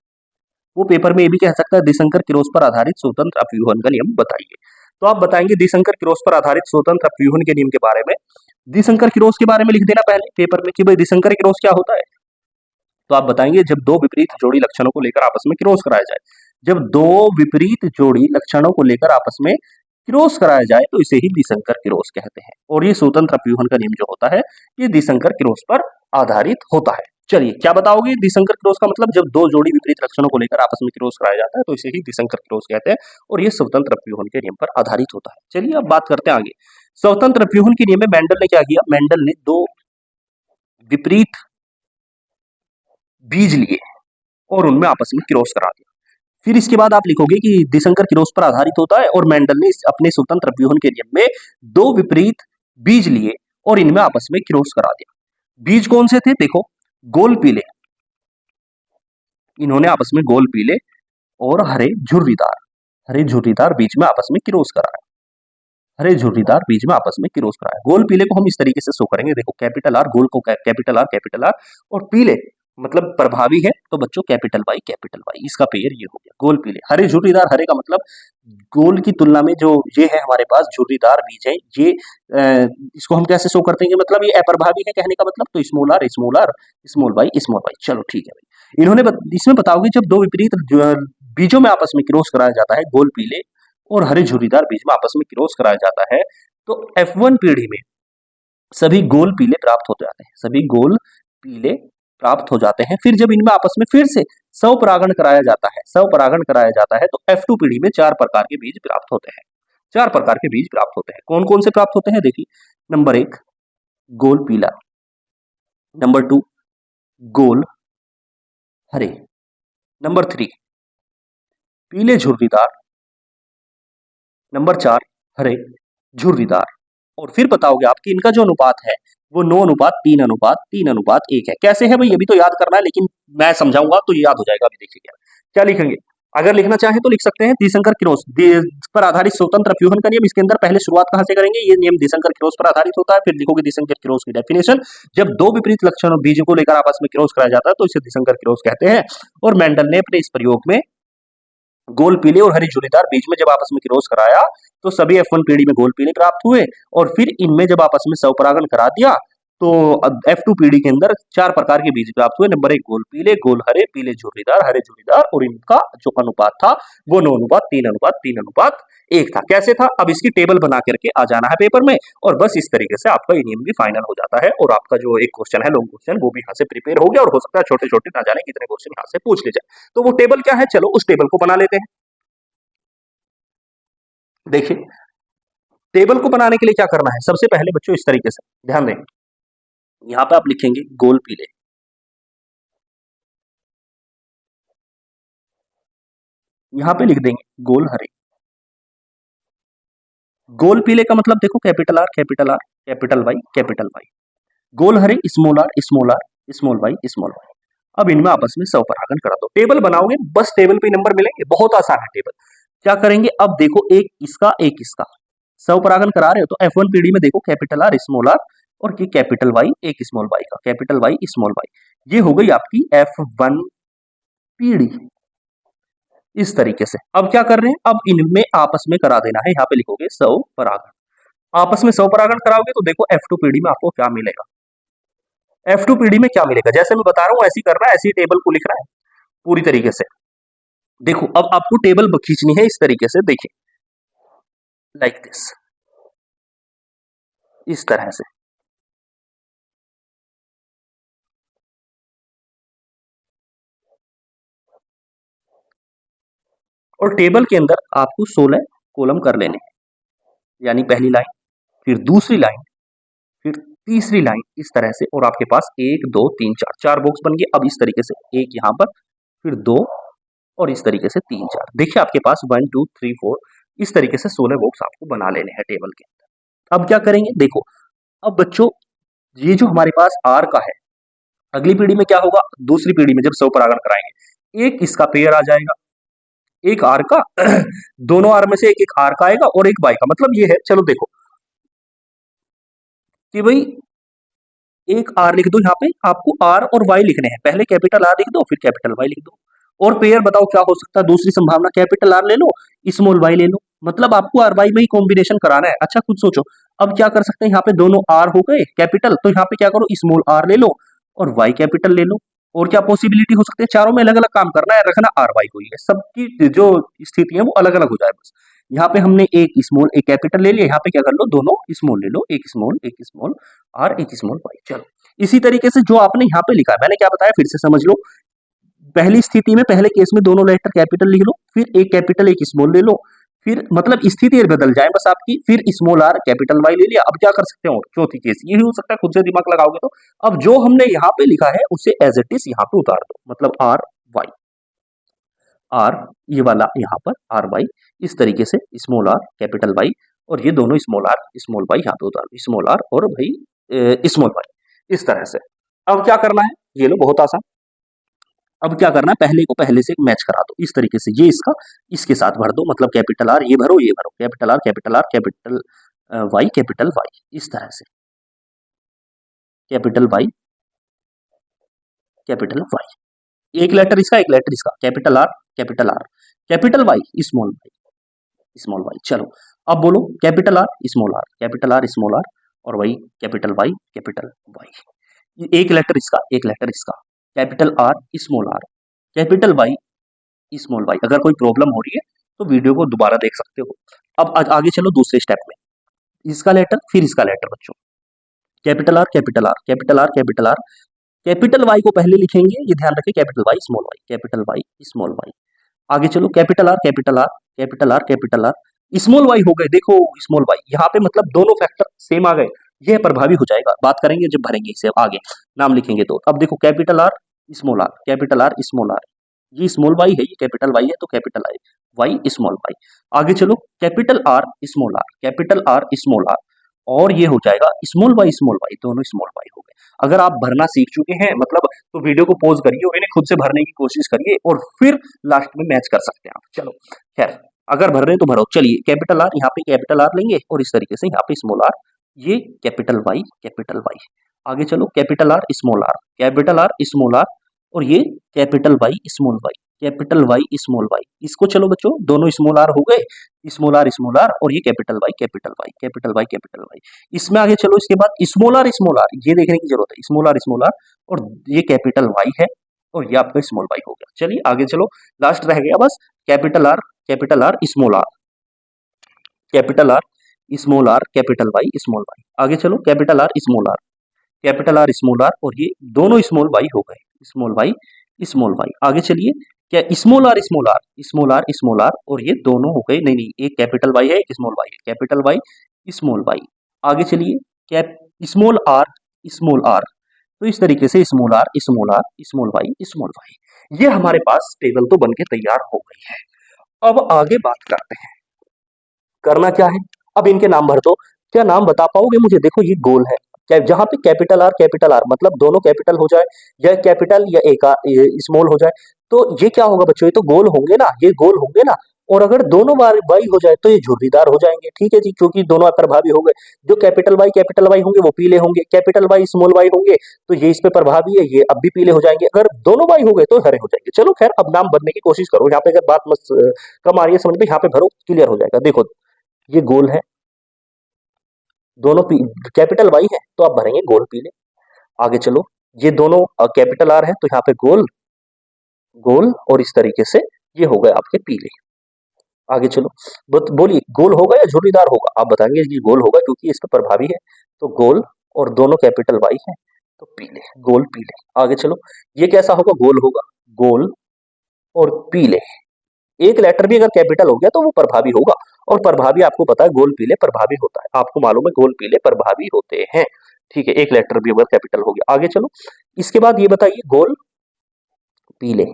वो पेपर में ये भी कह सकता है दिशंकर क्रॉस पर आधारित स्वतंत्र अपव्यूहन का नियम बताइए। तो आप बताएंगे दिशंकर क्रॉस पर आधारित स्वतंत्र अपव्यूहन के नियम के बारे में, दिशंकर क्रॉस के बारे में लिख देना पहले पेपर में कि भाई दिशंकर क्रॉस क्या होता है। तो आप बताएंगे जब दो विपरीत जोड़ी लक्षणों को लेकर आपस में क्रॉस कराया जाए। जब दो विपरीत जोड़ी लक्षणों को लेकर आपस में क्रॉस कराया जाए तो इसे ही दिसंकर क्रॉस कहते हैं। और ये स्वतंत्र अपव्यूहन का नियम जो होता है ये दिसंकर क्रॉस पर आधारित होता है। चलिए क्या बताओगे दिसंकर क्रॉस का मतलब? जब दो जोड़ी विपरीत लक्षणों को लेकर आपस में क्रॉस कराया जाता है तो इसे ही दिसंकर क्रॉस कहते हैं और ये स्वतंत्र अपव्यूहन के नियम पर आधारित होता है। चलिए अब बात करते हैं आगे। स्वतंत्र अपव्यूहन के नियम में मेंडल ने क्या किया? मेंडल ने दो विपरीत बीज लिए और उनमें आपस में क्रॉस करा दिया। फिर इसके बाद आप लिखोगे कि दिसंकर क्रॉस पर आधारित होता है और मेंडल ने अपने स्वतंत्र अपव्यूहन के नियम में दो विपरीत बीज लिए और इनमें आपस में क्रॉस करा दिया। बीज कौन से थे? देखो, गोल पीले, इन्होंने आपस में गोल पीले और हरे झुर्रीदार बीज में आपस में क्रॉस कराया। हरे झुर्रीदार बीज में आपस में क्रॉस कराया। गोल पीले को हम इस तरीके से शो करेंगे, देखो कैपिटल आर, गोल को कैपिटल आर और पीले मतलब प्रभावी है तो बच्चों कैपिटल वाई, इसका पेयर ये हो गया गोल पीले। हरे झुर्रीदार, हरे का मतलब गोल की तुलना में जो ये है हमारे पास झुर्रीदार बीज है, ये इसको हम कैसे शो करते हैं? मतलब ये अप्रभावी है कहने का मतलब, तो स्मॉल आर स्मॉल वाई। चलो ठीक है भाई। इन्होंने इसमें बताओगे जब दो विपरीत बीजों में आपस में क्रॉस कराया जाता है, गोल पीले और हरे झुर्रीदार बीज में आपस में क्रॉस कराया जाता है, तो F1 पीढ़ी में सभी गोल पीले प्राप्त हो जाते हैं, सभी गोल पीले प्राप्त हो जाते हैं। फिर जब इनमें आपस में फिर से स्वपरागण कराया जाता है तो F2 पीढ़ी में चार प्रकार के बीज प्राप्त होते हैं। चार प्रकार के बीज प्राप्त होते हैं। कौन कौन से प्राप्त होते हैं? देखिए, नंबर 1 गोल पीला, नंबर 2 गोल हरे, नंबर 3 पीले झुर्रीदार, नंबर 4 हरे झुर्रीदार। और फिर बताओगे आप कि इनका जो अनुपात है वो 9:3:3:1 है। कैसे है भाई? ये भी तो याद करना है, लेकिन मैं समझाऊंगा तो ये याद हो जाएगा। अभी देखिए क्या लिखेंगे, अगर लिखना चाहे तो लिख सकते हैं दिसंकर क्रॉस पर आधारित स्वतंत्र अपव्यूहन का नियम। इसके अंदर पहले शुरुआत कहां से करेंगे? ये नियम दिसंकर क्रॉस पर आधारित होता है। फिर लिखोगे दिसंकर क्रॉस की डेफिनेशन, जब दो विपरीत लक्षण बीजों को लेकर आपस में क्रॉस कराया जाता है तो इसे दिसंकर क्रॉस कहते हैं। और मेंडल ने अपने इस प्रयोग में गोल पीले और हरी झुर्रीदार बीज में जब आपस में क्रॉस कराया तो सभी F1 पीढ़ी में गोल पीले प्राप्त हुए और फिर इनमें जब आपस में स्वपरागण करा दिया तो F2 पीढ़ी के अंदर चार प्रकार के बीज प्राप्त हुए। नंबर 1 गोल पीले, गोल हरे, पीले झुर्रीदार, हरे झुर्रीदार, और इनका जो अनुपात था वो 9:3:3:1 था। कैसे था? अब इसकी टेबल बना करके आ जाना है पेपर में और बस इस तरीके से आपका ये नियम भी फाइनल हो जाता है और आपका जो एक क्वेश्चन है लॉन्ग क्वेश्चन वो भी यहाँ से प्रिपेयर हो गया और हो सकता है छोटे छोटे ना जाने कितने क्वेश्चन यहाँ से पूछ ले जाए। तो वो टेबल क्या है? चलो उस टेबल को बना लेते हैं। देखिए, टेबल को बनाने के लिए क्या करना है? सबसे पहले बच्चों इस तरीके से ध्यान दें, यहां पे आप लिखेंगे गोल पीले, यहां पे लिख देंगे गोल हरे। गोल पीले का मतलब देखो कैपिटल आर कैपिटल वाई। गोल हरे स्मॉल आर स्मॉल वाई। अब इनमें आपस में स्वपरागण करा दो। टेबल बनाओगे, बस टेबल पे नंबर मिलेंगे, बहुत आसान है टेबल। क्या करेंगे? अब देखो एक इसका स्वपरागण करा रहे हो तो F1 पीढ़ी में देखो कैपिटल आर और ये कैपिटल वाई, एक स्मॉल वाई का, कैपिटल वाई स्मॉल वाई। ये हो गई आपकी F1 पीढ़ी इस तरीके से। अब क्या कर रहे हैं? अब इनमें आपस में करा देना है। यहाँ पे लिखोगे स्वपरागण। आपस में स्वपरागण कराओगे तो देखो F2 पीढ़ी में आपको क्या मिलेगा? F2 पीढ़ी में क्या मिलेगा? जैसे मैं बता रहा हूँ ऐसी करना है, ऐसी टेबल को लिखना है पूरी तरीके से। देखो अब आपको टेबल खींचनी है इस तरीके से, देखिए लाइक दिस, इस तरह से। और टेबल के अंदर आपको 16 कॉलम कर लेने हैं, यानी पहली लाइन, फिर दूसरी लाइन, फिर तीसरी लाइन, इस तरह से। और आपके पास 1 2 3 4 चार बॉक्स बन गए। अब इस तरीके से एक यहाँ पर, फिर 2 और इस तरीके से 3 4। देखिए आपके पास 1 2 3 4 इस तरीके से 16 बॉक्स आपको बना लेने हैं टेबल के अंदर। अब क्या करेंगे? देखो अब बच्चों ये जो हमारे पास आर का है, अगली पीढ़ी में क्या होगा? दूसरी पीढ़ी में जब स्वपरागण कराएंगे, एक इसका पेयर आ जाएगा, एक आर का दोनों आर में से एक आर का आएगा और एक वाई का। मतलब ये है, चलो देखो कि भाई एक आर लिख दो, यहाँ पे आपको आर और वाई लिखने हैं। पहले कैपिटल आर लिख दो, फिर कैपिटल वाई लिख दो। और पेयर बताओ क्या हो सकता है? दूसरी संभावना कैपिटल आर ले लो, स्मॉल वाई ले लो। मतलब आपको आर वाई में ही कॉम्बिनेशन कराना है। अच्छा खुद सोचो, अब क्या कर सकते हैं? यहाँ पे दोनों आर हो गए कैपिटल, तो यहाँ पे क्या करो? स्मॉल आर ले लो और वाई कैपिटल ले लो। और क्या पॉसिबिलिटी हो सकती है, चारों में अलग अलग काम करना है, रखना आर वाई हुई है, सबकी जो स्थिति है वो अलग अलग हो जाए बस। यहाँ पे हमने एक स्मॉल एक कैपिटल ले लिया, यहाँ पे क्या कर लो, दोनों स्मॉल ले लो, एक स्मॉल आर एक स्मॉल वाई। चलो इसी तरीके से जो आपने यहाँ पे लिखा है, मैंने क्या बताया फिर से समझ लो। पहली स्थिति में पहले केस में दोनों लेटर कैपिटल लिख लो, फिर एक कैपिटल एक स्मॉल ले लो, फिर मतलब स्थिति बदल जाए बस आपकी, फिर स्मॉल आर कैपिटल वाई ले लिया। अब क्या कर सकते हो, चौथी केस ये हो सकता है, खुद से दिमाग लगाओगे तो। अब जो हमने यहाँ पे लिखा है उसे एज इट इज यहाँ पे उतार दो, मतलब आर वाई, आर ये वाला यहाँ पर आर वाई, इस तरीके से स्मॉल आर कैपिटल वाई, और ये दोनों स्मॉल आर स्मॉल वाई यहाँ पे उतार दो, स्मॉल आर और भाई स्मॉल वाई, इस तरह से। अब क्या करना है, ये लो बहुत आसान। अब क्या करना है, पहले को पहले से मैच करा दो, इस तरीके से ये इसका इसके साथ भर दो, मतलब कैपिटल आर ये भरो ये भरो, capital R capital R capital Y, इस तरह से कैपिटल वाई कैपिटल वाई, एक लेटर इसका एक लेटर इसका, capital R capital Y small Y. चलो अब बोलो कैपिटल आर स्मॉल आर और वाई कैपिटल वाई, एक लेटर इसका capital R capital Y small Y. अगर कोई प्रॉब्लम हो रही है तो वीडियो को दोबारा देख सकते हो। अब आगे चलो दूसरे स्टेप में, इसका लेटर फिर इसका लेटर बच्चों, capital R capital R capital R capital R, capital Y को पहले लिखेंगे, ये ध्यान रखें, कैपिटल वाई स्मॉल वाई। आगे चलो कैपिटल आर स्मॉल वाई हो गए, देखो स्मॉल वाई यहाँ पे मतलब दोनों फैक्टर सेम आ गए, यह प्रभावी हो जाएगा, बात करेंगे जब भरेंगे इसे आगे नाम लिखेंगे तो। अब देखो कैपिटल आर स्मॉल आर, ये स्मॉल वाई है, ये कैपिटल वाई है, तो capital I Y small Y. आगे चलो कैपिटल आर स्मॉल आर, और ये हो जाएगा स्मॉल वाई दोनों स्मॉल वाई हो गए। अगर आप भरना सीख चुके हैं मतलब, तो वीडियो को पॉज करिए और इन्हें खुद से भरने की कोशिश करिए, और फिर लास्ट में मैच कर सकते हैं आप। चलो खैर, अगर भर रहे हैं तो भरो। चलिए कैपिटल आर, यहाँ पे कैपिटल आर लेंगे और इस तरीके से यहाँ पे स्मॉल आर, ये कैपिटल वाई। आगे चलो कैपिटल आर स्मॉल आर और ये कैपिटल वाई स्मॉल वाई। इसको चलो बच्चों दोनों स्मॉल आर हो गए, स्मॉल आर और ये कैपिटल वाई। इसमें आगे चलो, इसके बाद स्मॉल आर ये देखने की जरूरत है, स्मॉल आर और ये कैपिटल वाई है और ये आपका स्मॉल वाई हो गया। चलिए आगे चलो, लास्ट रह गया बस capital R small R capital Y. आगे चलो कैपिटल आर स्मॉल आर और ये दोनों स्मॉल वाई हो गए, स्मॉल वाई। आगे चलिए क्या स्मॉल आर और ये दोनों हो गए, नहीं एक कैपिटल वाई है एक स्मॉल वाई है, कैपिटल वाई स्मॉल वाई। आगे चलिए कैप स्मॉल आर, तो इस तरीके से स्मॉल वाई, ये हमारे पास टेबल तो बनके तैयार हो गई है। अब आगे बात करते हैं, करना क्या है, अब इनके नाम भर दो। क्या नाम बता पाओगे मुझे, देखो ये गोल है, क्या जहां पे कैपिटल आर मतलब दोनों कैपिटल हो जाए, या कैपिटल या एक स्मॉल हो जाए, तो ये क्या होगा बच्चों, ये तो गोल होंगे ना, ये गोल होंगे ना। और अगर दोनों बार वाई हो जाए तो ये झुर्रीदार हो जाएंगे, ठीक है जी, क्योंकि दोनों प्रभावी हो गए। जो कैपिटल वाई होंगे वो पीले होंगे, कैपिटल वाई स्मॉल वाई होंगे तो ये इस पे प्रभावी है, ये अब भी पीले हो जाएंगे। अगर दोनों वाई हो गए तो हरे हो जाएंगे। चलो खैर, अब नाम भरने की कोशिश करो, यहाँ पे अगर बात कम आ रही है समझ में, यहाँ पे भरो, क्लियर हो जाएगा। देखो ये गोल है, दोनों कैपिटल वाई है तो आप भरेंगे गोल पीले। आगे चलो, ये दोनों कैपिटल आर है तो यहाँ पे गोल और इस तरीके से ये हो गए आपके पीले। आगे चलो बोलिए, गोल होगा या झुर्रीदार होगा, आप बताएंगे कि गोल होगा क्योंकि इस पर प्रभावी है, तो गोल, और दोनों कैपिटल वाई है तो पीले, गोल पीले। आगे चलो, ये कैसा होगा, गोल होगा, गोल और पीले। एक लेटर भी अगर कैपिटल हो गया तो वो प्रभावी होगा, और प्रभावी आपको पता है गोल पीले प्रभावी होता है, आपको मालूम है गोल पीले प्रभावी होते हैं, ठीक है, एक लेटर भी अगर कैपिटल हो गया। आगे चलो, इसके बाद ये बताइए गोल पीले,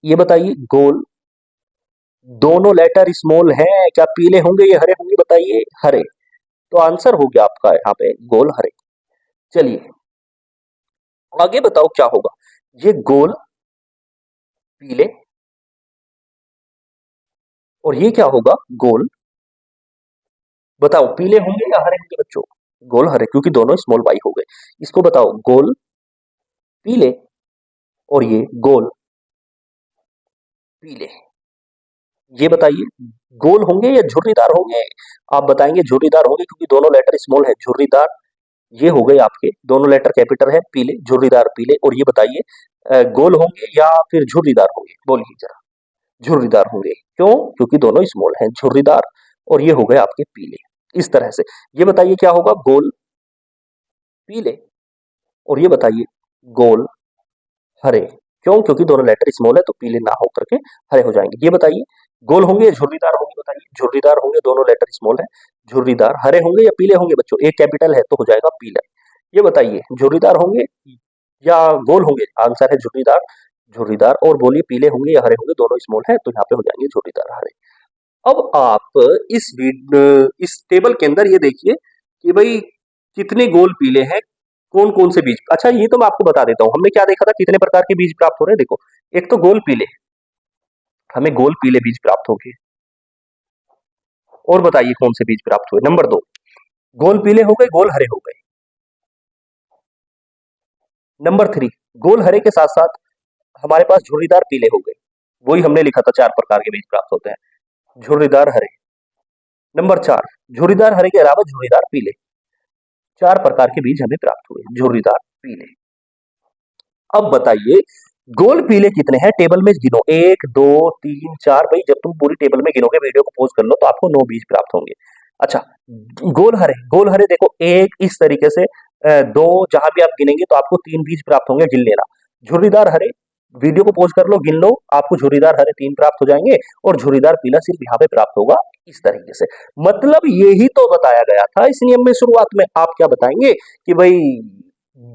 ये बताइए गोल, दोनों लेटर स्मॉल हैं, क्या पीले होंगे या हरे होंगे, बताइए हरे, तो आंसर हो गया आपका यहाँ पे गोल हरे। चलिए आगे बताओ क्या होगा, ये गोल पीले और ये क्या होगा, गोल, बताओ पीले होंगे या हरे होंगे बच्चों, गोल हरे, क्योंकि दोनों स्मॉल वाई हो गए। इसको बताओ गोल पीले और ये गोल पीले, ये बताइए गोल होंगे या झुर्रीदार होंगे, आप बताएंगे झुर्रीदार होंगे क्योंकि दोनों लेटर स्मॉल है, झुर्रीदार ये हो गए आपके, दोनों लेटर कैपिटल है, पीले, झुर्रीदार पीले। और ये बताइए गोल होंगे या फिर झुर्रीदार होंगे, बोलिए जरा। झुर्रीदार होंगे, क्यों? क्योंकि दोनों स्मॉल हैं, झुर्रीदार। और ये हो गए आपके पीले, इस तरह से। ये बताइए क्या होगा, गोल पीले। और ये बताइए गोल हरे, क्यों? क्योंकि दोनों लेटर स्मॉल है, तो पीले ना होकर के हरे हो जाएंगे। ये बताइए गोल होंगे या झुर्रीदार होंगे, बताइए। झुर्रीदार होंगे, दोनों लेटर स्मॉल है, झुर्रीदार। हरे होंगे या पीले होंगे बच्चों, एक कैपिटल है तो हो जाएगा पीला। ये बताइए झुर्रीदार होंगे या गोल होंगे, आंसर है झुर्रीदार। झुर्रीदार। और बोलिए पीले होंगे या हरे होंगे, दोनों स्मॉल है तो यहाँ पे हो जाएंगे झुर्रीदार हरे। अब आप इस टेबल के अंदर ये देखिए कि भाई कितने गोल पीले हैं, कौन कौन से बीज। अच्छा ये तो मैं आपको बता देता हूँ, हमने क्या देखा था, कितने प्रकार के बीज प्राप्त हो रहे हैं। देखो, एक तो गोल पीले, हमें गोल पीले बीज प्राप्त हो गए। और बताइए कौन से बीज प्राप्त हुए। नंबर 2, गोल पीले हो गए, गोल हरे हो गए। नंबर 3, गोल हरे के साथ साथ हमारे पास झुर्रीदार पीले हो गए। वही हमने लिखा था, 4 प्रकार के बीज प्राप्त होते हैं, झुर्रीदार हरे। नंबर 4, झुर्रीदार हरे के अलावा झुर्रीदार पीले। 4 प्रकार के बीज हमें प्राप्त हुए, झुर्रीदार पीले। अब बताइए गोल पीले कितने हैं, टेबल में गिनो, 1 2 3 4। भाई जब तुम पूरी टेबल में गिनोगे, वीडियो को पॉज कर लो, तो आपको 9 बीज प्राप्त होंगे। अच्छा, गोल हरे, गोल हरे देखो, एक इस तरीके से, 2 जहां भी आप गिनेंगे तो आपको 3 बीज प्राप्त होंगे, गिन लेना। झुर्रीदार हरे, वीडियो को पॉज कर लो, गिन लो, आपको झुर्रीदार हरे 3 प्राप्त हो जाएंगे। और झुर्रीदार पीला सिर्फ यहाँ पे प्राप्त होगा, इस तरीके से। मतलब यही तो बताया गया था इस नियम में शुरुआत में। आप क्या बताएंगे कि भाई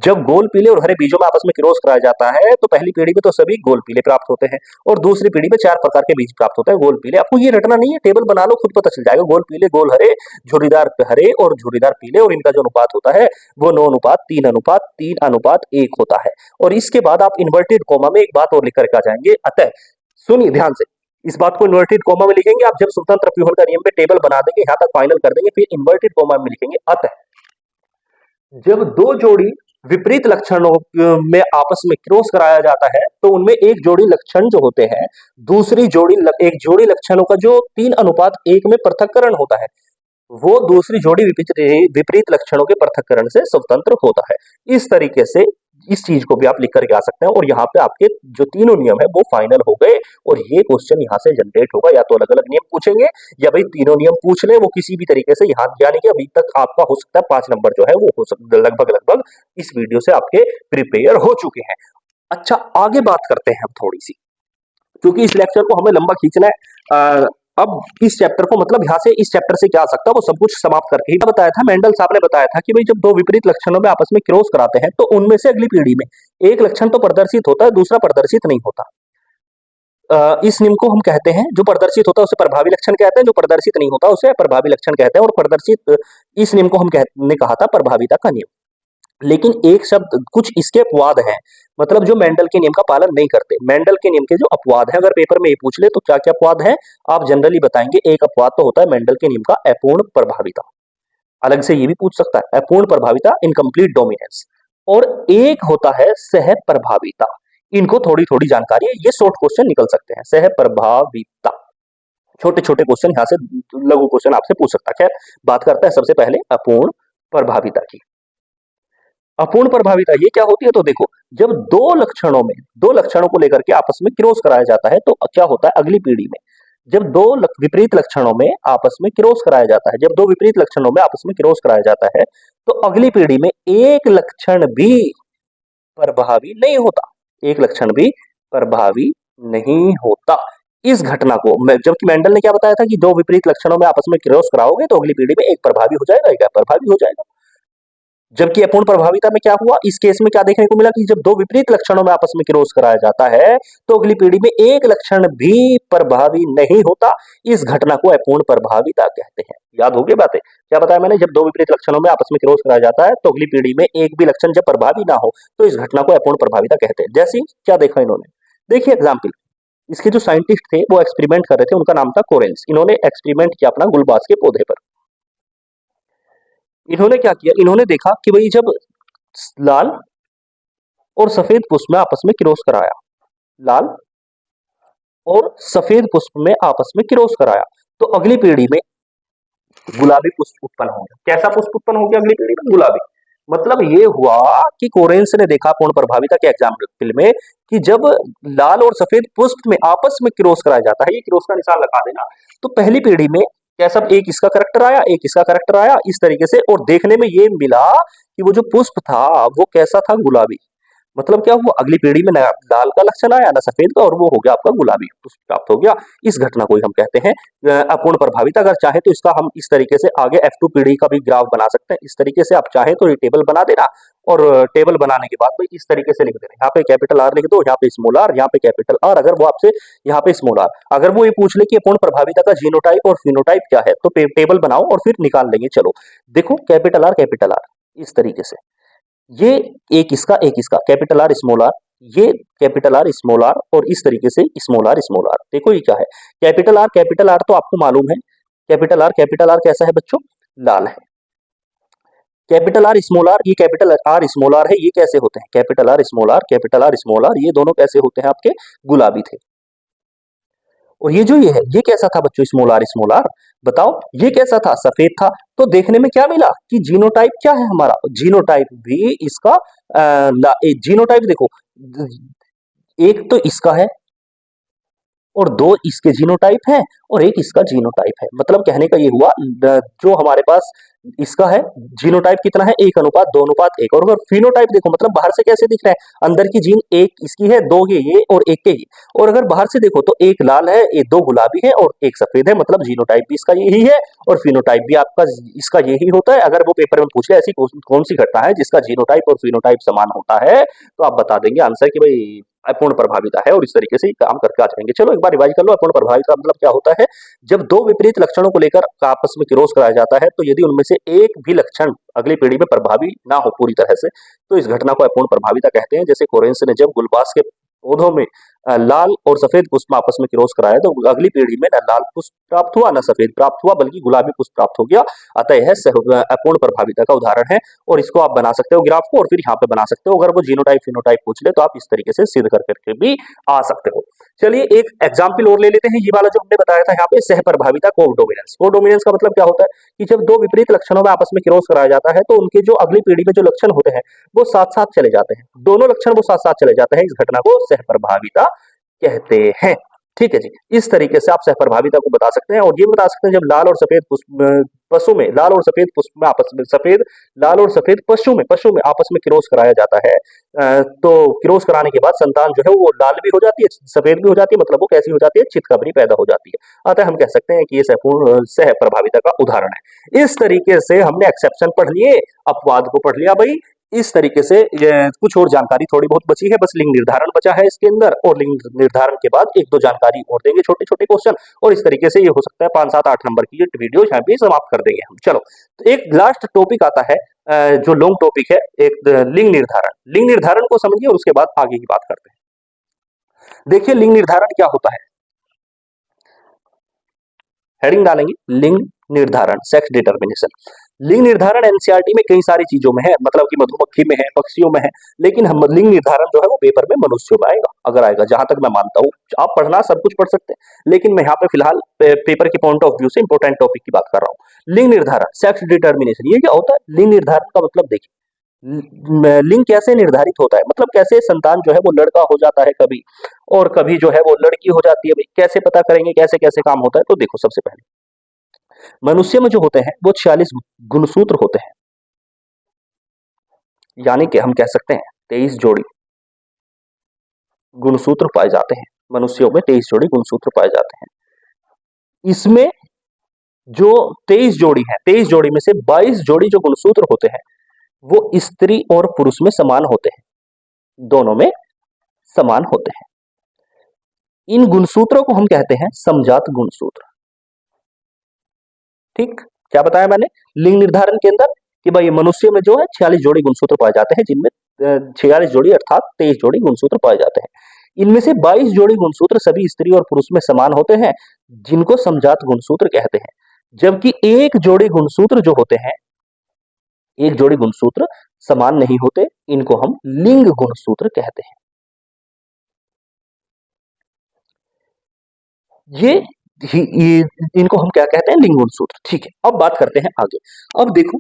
जब गोल पीले और हरे बीजों में आपस में क्रॉस कराया जाता है, तो पहली पीढ़ी में तो सभी गोल पीले प्राप्त होते हैं, और दूसरी पीढ़ी में 4 प्रकार के बीज प्राप्त होते हैं गोल पीले। आपको ये रटना नहीं है, टेबल बना लो, खुद पता चल जाएगा। गोल पीले, गोल हरे, झुर्रीदार हरे और झुर्रीदार पीले, और इनका जो अनुपात होता है वो 9:3:3:1 होता है। और इसके बाद आप इन्वर्टेड कोमा में एक बात और लिख करके आ जाएंगे। अतः सुनिए ध्यान से, इस बात को इन्वर्टेड कोमा में लिखेंगे आप, जब स्वतंत्र व्यूहन का नियम पे टेबल बना देंगे, यहाँ तक फाइनल कर देंगे, फिर इन्वर्टेड कोमा में लिखेंगे। अतः जब 2 जोड़ी विपरीत लक्षणों में आपस में क्रॉस कराया जाता है, तो उनमें एक जोड़ी लक्षण जो होते हैं, एक जोड़ी लक्षणों का जो 3:1 में पृथक्करण होता है, वो दूसरी जोड़ी विपरीत लक्षणों के पृथक्करण से स्वतंत्र होता है। इस तरीके से इस चीज को भी आप लिख करके आ सकते हैं, और यहाँ पे आपके जो तीनों नियम है वो फाइनल हो गए। और ये क्वेश्चन यहाँ से जनरेट होगा, या तो अलग अलग नियम पूछेंगे या भाई तीनों नियम पूछ ले, वो किसी भी तरीके से यहाँ, यानी कि अभी तक आपका हो सकता है 5 नंबर जो है वो हो सकता, लगभग इस वीडियो से आपके प्रिपेयर हो चुके हैं। अच्छा आगे बात करते हैं हम थोड़ी सी, क्योंकि इस लेक्चर को हमें लंबा खींचना है। अब इस चैप्टर को, मतलब यहाँ से इस चैप्टर से क्या आ सकता है वो सब कुछ समाप्त करके ही बताया था। मेंडल साहब ने बताया था कि भाई जब 2 विपरीत लक्षणों में आपस में क्रॉस कराते हैं, तो उनमें से अगली पीढ़ी में एक लक्षण तो प्रदर्शित होता है, दूसरा प्रदर्शित नहीं होता। इस नियम को हम कहते हैं, जो प्रदर्शित होता है उसे प्रभावी लक्षण कहते हैं, जो प्रदर्शित नहीं होता उसे अप्रभावी लक्षण कहते हैं। और प्रदर्शित, इस नियम को हमने कहा था प्रभाविता का नियम। लेकिन एक शब्द, कुछ इसके अपवाद हैं, मतलब जो मेंडल के नियम का पालन नहीं करते। मेंडल के नियम के जो अपवाद है, अगर पेपर में ये पूछ ले तो क्या क्या अपवाद है, आप जनरली बताएंगे। एक अपवाद तो होता है मेंडल के नियम का अपूर्ण प्रभाविता, अलग से ये भी पूछ सकता है, अपूर्ण प्रभाविता, इनकम्प्लीट डोमिनेंस। और एक होता है सह प्रभाविता। इनको थोड़ी थोड़ी जानकारी है, ये शॉर्ट क्वेश्चन निकल सकते हैं। सह प्रभाविता, छोटे छोटे क्वेश्चन यहाँ से, लघु क्वेश्चन आपसे पूछ सकता है। खैर बात करता है सबसे पहले अपूर्ण प्रभाविता की। अपूर्ण प्रभाविता ये क्या होती है, तो देखो, जब दो लक्षणों को लेकर के आपस में क्रॉस कराया जाता है, तो क्या होता है अगली पीढ़ी में, जब विपरीत लक्षणों में आपस में क्रॉस कराया जाता है, जब 2 विपरीत लक्षणों में आपस में क्रॉस कराया जाता है, तो अगली पीढ़ी में एक लक्षण भी प्रभावी नहीं होता, एक लक्षण भी प्रभावी नहीं होता। इस घटना को, जबकि मेंडल ने क्या बताया था कि 2 विपरीत लक्षणों में आपस में क्रॉस कराओगे तो अगली पीढ़ी में एक प्रभावी हो जाएगा, एक अप्रभावी हो जाएगा। जबकि अपूर्ण प्रभाविता में क्या हुआ, इस केस में क्या देखने को मिला कि जब 2 विपरीत लक्षणों में आपस में क्रॉस कराया जाता है, तो अगली पीढ़ी में एक लक्षण भी प्रभावी नहीं होता। इस घटना को अपूर्ण प्रभाविता कहते हैं। याद हो गई बातें, क्या बताया मैंने, जब 2 विपरीत लक्षणों में आपस में क्रॉस कराया जाता है, तो अगली पीढ़ी में एक भी लक्षण जब प्रभावी ना हो, तो इस घटना को अपूर्ण प्रभाविता कहते हैं। जैसे क्या देखा इन्होंने, देखिए एग्जाम्पल, इसके जो साइंटिस्ट थे वो एक्सपेरिमेंट कर रहे थे, उनका नाम था कोरेंस। इन्होंने एक्सपेरिमेंट किया अपना गुलबाज के पौधे पर। इन्होंने क्या किया, इन्होंने देखा कि भाई जब लाल और सफेद पुष्प में आपस में क्रॉस कराया, लाल और सफेद पुष्प में आपस में क्रॉस कराया, तो अगली पीढ़ी में गुलाबी पुष्प उत्पन्न होंगे। कैसा पुष्प उत्पन्न होंगे अगली पीढ़ी में, गुलाबी। मतलब ये हुआ कि कोरेंस ने देखा पूर्ण प्रभाविता के एग्जाम्पल में कि जब लाल और सफेद पुष्प में आपस में क्रॉस कराया जाता है, ये क्रॉस का निशान लगा देना, तो पहली पीढ़ी में कैसा एक इसका करैक्टर आया, एक इसका करैक्टर आया इस तरीके से, और देखने में ये मिला कि वो जो पुष्प था वो कैसा था, गुलाबी। मतलब क्या हुआ, अगली पीढ़ी में ना लाल का लक्षण आया ना सफेद का, और वो हो गया आपका गुलाबी पुष्प प्राप्त हो गया। इस घटना को ही हम कहते हैं अपूर्ण प्रभाविता। अगर चाहे तो इसका हम इस तरीके से आगे F2 पीढ़ी का भी ग्राफ बना सकते हैं। इस तरीके से आप चाहे तो ये टेबल बना देना, और टेबल बनाने के बाद भाई इस तरीके से लिख देना, यहाँ पे कैपिटल आर लिख दो, यहाँ पे स्मॉल आर, यहाँ पे कैपिटल आर। अगर वो आपसे यहाँ पे स्मॉल आर, अगर वो ये पूछ ले कि अपूर्ण प्रभाविता का जीनोटाइप और फिनोटाइप क्या है, तो टेबल बनाओ और फिर निकाल लेंगे। चलो देखो, कैपिटल आर इस तरीके से, ये एक इसका कैपिटल आर स्मॉल आर, ये कैपिटल आर स्मॉल आर, और इस तरीके से स्मॉल आर। देखो ये क्या है, कैपिटल आर तो आपको मालूम है, कैपिटल आर कैसा है बच्चों, लाल है। ये कैपिटल आर स्मॉल आर है, ये कैसे होते हैं, कैपिटल आर स्मॉल आर, ये दोनों कैसे होते हैं आपके, गुलाबी थे। और ये जो ये है, ये कैसा था बच्चों, स्मॉल आर, बताओ ये कैसा था, सफेद था। तो देखने में क्या मिला कि जीनोटाइप क्या है हमारा, जीनोटाइप भी इसका जीनोटाइप देखो, एक तो इसका है और दो इसके जीनोटाइप हैं और एक इसका जीनोटाइप है। मतलब कहने का ये हुआ जो हमारे पास इसका है जीनोटाइप कितना है, 1:2:1। और अगर फिनोटाइप देखो, मतलब बाहर से कैसे दिख रहा है, अंदर की जीन एक इसकी है, दो ये और एक के ये। और अगर बाहर से देखो तो एक लाल है, ये दो गुलाबी है और एक सफेद है, मतलब जीनोटाइप भी इसका यही है और फिनोटाइप भी आपका इसका यही होता है। अगर वो पेपर में पूछ ले ऐसी कौन सी घटना है जिसका जीनोटाइप और फिनोटाइप समान होता है, तो आप बता देंगे आंसर कि भाई अपूर्ण प्रभाविता है, और इस तरीके से काम करके आ जाएंगे। चलो एक बार रिवाइज कर लो, अपूर्ण प्रभाविता मतलब क्या होता है, जब दो विपरीत लक्षणों को लेकर आपस में क्रॉस कराया जाता है, तो यदि उनमें से एक भी लक्षण अगली पीढ़ी में प्रभावी ना हो पूरी तरह से, तो इस घटना को अपूर्ण प्रभाविता कहते हैं। जैसे कोरेंस ने जब गुलबास के पौधों में लाल और सफेद पुष्प आपस में क्रॉस कराया, तो अगली पीढ़ी में न लाल पुष्प प्राप्त हुआ, न सफेद प्राप्त हुआ, बल्कि गुलाबी पुष्प प्राप्त हो गया। अतः यह अपूर्ण प्रभाविता का उदाहरण है, और इसको आप बना सकते हो ग्राफ को, और फिर यहाँ पे बना सकते हो। अगर वो जीनोटाइप फिनोटाइप पूछ ले तो आप इस तरीके से सिद्ध कर करके भी आ सकते हो। चलिए एक एग्जाम्पल और ले लेते हैं, ये वाला जो हमने बताया था यहाँ पे, सह प्रभाविता कोडोमिनेंस। कोडोमिनेंस का मतलब क्या होता है कि जब दो विपरीत लक्षणों में आपस में क्रॉस कराया जाता है, तो उनके जो अगली पीढ़ी में जो लक्षण होते हैं वो साथ साथ चले जाते हैं, दोनों लक्षण वो साथ साथ चले जाते हैं। इस घटना को सह प्रभाविता कहते हैं। ठीक है जी, इस तरीके से आप सहप्रभाविता को बता सकते हैं। और ये बता सकते हैं जब लाल और सफेद पशु में, लाल और सफेद पुष्प में आपस में, लाल और सफेद पशु में आपस में क्रॉस कराया जाता है, तो क्रॉस कराने के बाद संतान जो है वो लाल भी हो जाती है, सफेद भी हो जाती है, मतलब वो कैसी हो जाती है, चितकबरी पैदा हो जाती है। अतः हम कह सकते हैं कि ये सह प्रभाविता का उदाहरण है। इस तरीके से हमने एक्सेप्शन पढ़ लिए, अपवाद को पढ़ लिया भाई। इस तरीके से कुछ और जानकारी थोड़ी बहुत बची है, बस लिंग निर्धारण बचा है इसके अंदर, और लिंग निर्धारण के बाद एक दो जानकारी और देंगे, छोटे छोटे क्वेश्चन, और इस तरीके से ये हो सकता है 5 7 8 नंबर की ये वीडियो यहाँ पे समाप्त कर देंगे हम। चलो तो एक लास्ट टॉपिक आता है, जो लॉन्ग टॉपिक है, एक लिंग निर्धारण। लिंग निर्धारण को समझिए और उसके बाद आगे की बात करते हैं। देखिए लिंग निर्धारण क्या होता है, हेडिंग डालेंगे लिंग निर्धारण, सेक्स डिटर्मिनेशन। लिंग निर्धारण एनसीईआरटी में कई सारी चीजों में है, मतलब कि मधुमक्खी में है, पक्षियों में है, लेकिन हम लिंग निर्धारण जो है वो पेपर में मनुष्यों में आएगा, अगर आएगा, जहां तक मैं मानता हूँ। आप पढ़ना सब कुछ पढ़ सकते हैं, लेकिन मैं यहाँ पे फिलहाल पेपर के पॉइंट ऑफ व्यू से इंपोर्टेंट टॉपिक की बात कर रहा हूँ। लिंग निर्धारण, सेक्स डिटर्मिनेशन, ये क्या होता है, लिंग निर्धारण का मतलब देखिए, लिंग कैसे निर्धारित होता है, मतलब कैसे संतान जो है वो लड़का हो जाता है कभी, और कभी जो है वो लड़की हो जाती है। भाई कैसे पता करेंगे, कैसे कैसे काम होता है, तो देखो सबसे पहले मनुष्य में जो होते हैं वो 46 गुणसूत्र होते हैं, यानी कि हम कह सकते हैं 23 जोड़ी गुणसूत्र पाए जाते हैं। मनुष्यों में 23 जोड़ी गुणसूत्र पाए जाते हैं। इसमें जो 23 जोड़ी है, 23 जोड़ी में से 22 जोड़ी जो गुणसूत्र होते हैं वो स्त्री और पुरुष में समान होते हैं, दोनों में समान होते हैं। इन गुणसूत्रों को हम कहते हैं समजात गुणसूत्र। ठीक, क्या बताया मैंने लिंग निर्धारण के अंदर कि भाई मनुष्य में जो है 46 जोड़ी गुणसूत्र पाए जाते हैं, जिनमें 46 जोड़ी अर्थात 23 जोड़ी गुणसूत्र पाए जाते हैं। इनमें से 22 जोड़ी गुणसूत्र सभी स्त्री और पुरुष में समान होते हैं, जिनको समजात गुणसूत्र कहते हैं। जबकि एक जोड़ी गुणसूत्र जो होते हैं, एक जोड़ी गुणसूत्र समान नहीं होते, इनको हम लिंग गुणसूत्र कहते हैं। ये इनको हम क्या कहते हैं, लिंग गुणसूत्र। ठीक है, अब बात करते हैं आगे। अब देखो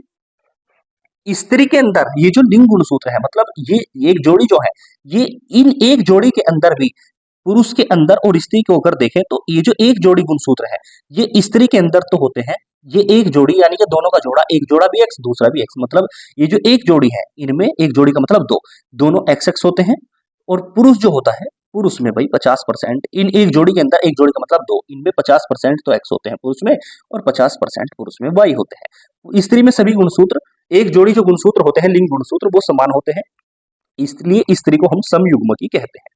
स्त्री के अंदर ये जो लिंग गुणसूत्र है, मतलब ये एक जोड़ी जो है, ये इन एक जोड़ी के अंदर भी पुरुष के अंदर और स्त्री को अगर देखें तो ये जो एक जोड़ी गुणसूत्र है, ये स्त्री के अंदर तो होते हैं, ये एक जोड़ी यानी कि दोनों का जोड़ा, एक जोड़ा भी एक्स दूसरा भी एक्स, मतलब ये जो एक जोड़ी है इनमें एक जोड़ी का मतलब दो, दोनों एक्स एक्स होते हैं। और पुरुष जो होता है, पुरुष में भाई 50%, इन एक जोड़ी के अंदर एक जोड़ी का मतलब दो, इनमें 50% तो एक्स होते हैं पुरुष में और 50% पुरुष में वाई होते हैं। स्त्री में सभी गुणसूत्र, एक जोड़ी जो गुणसूत्र होते हैं लिंग गुणसूत्र वो समान होते हैं, इसलिए स्त्री को हम समयुग्मकी कहते हैं।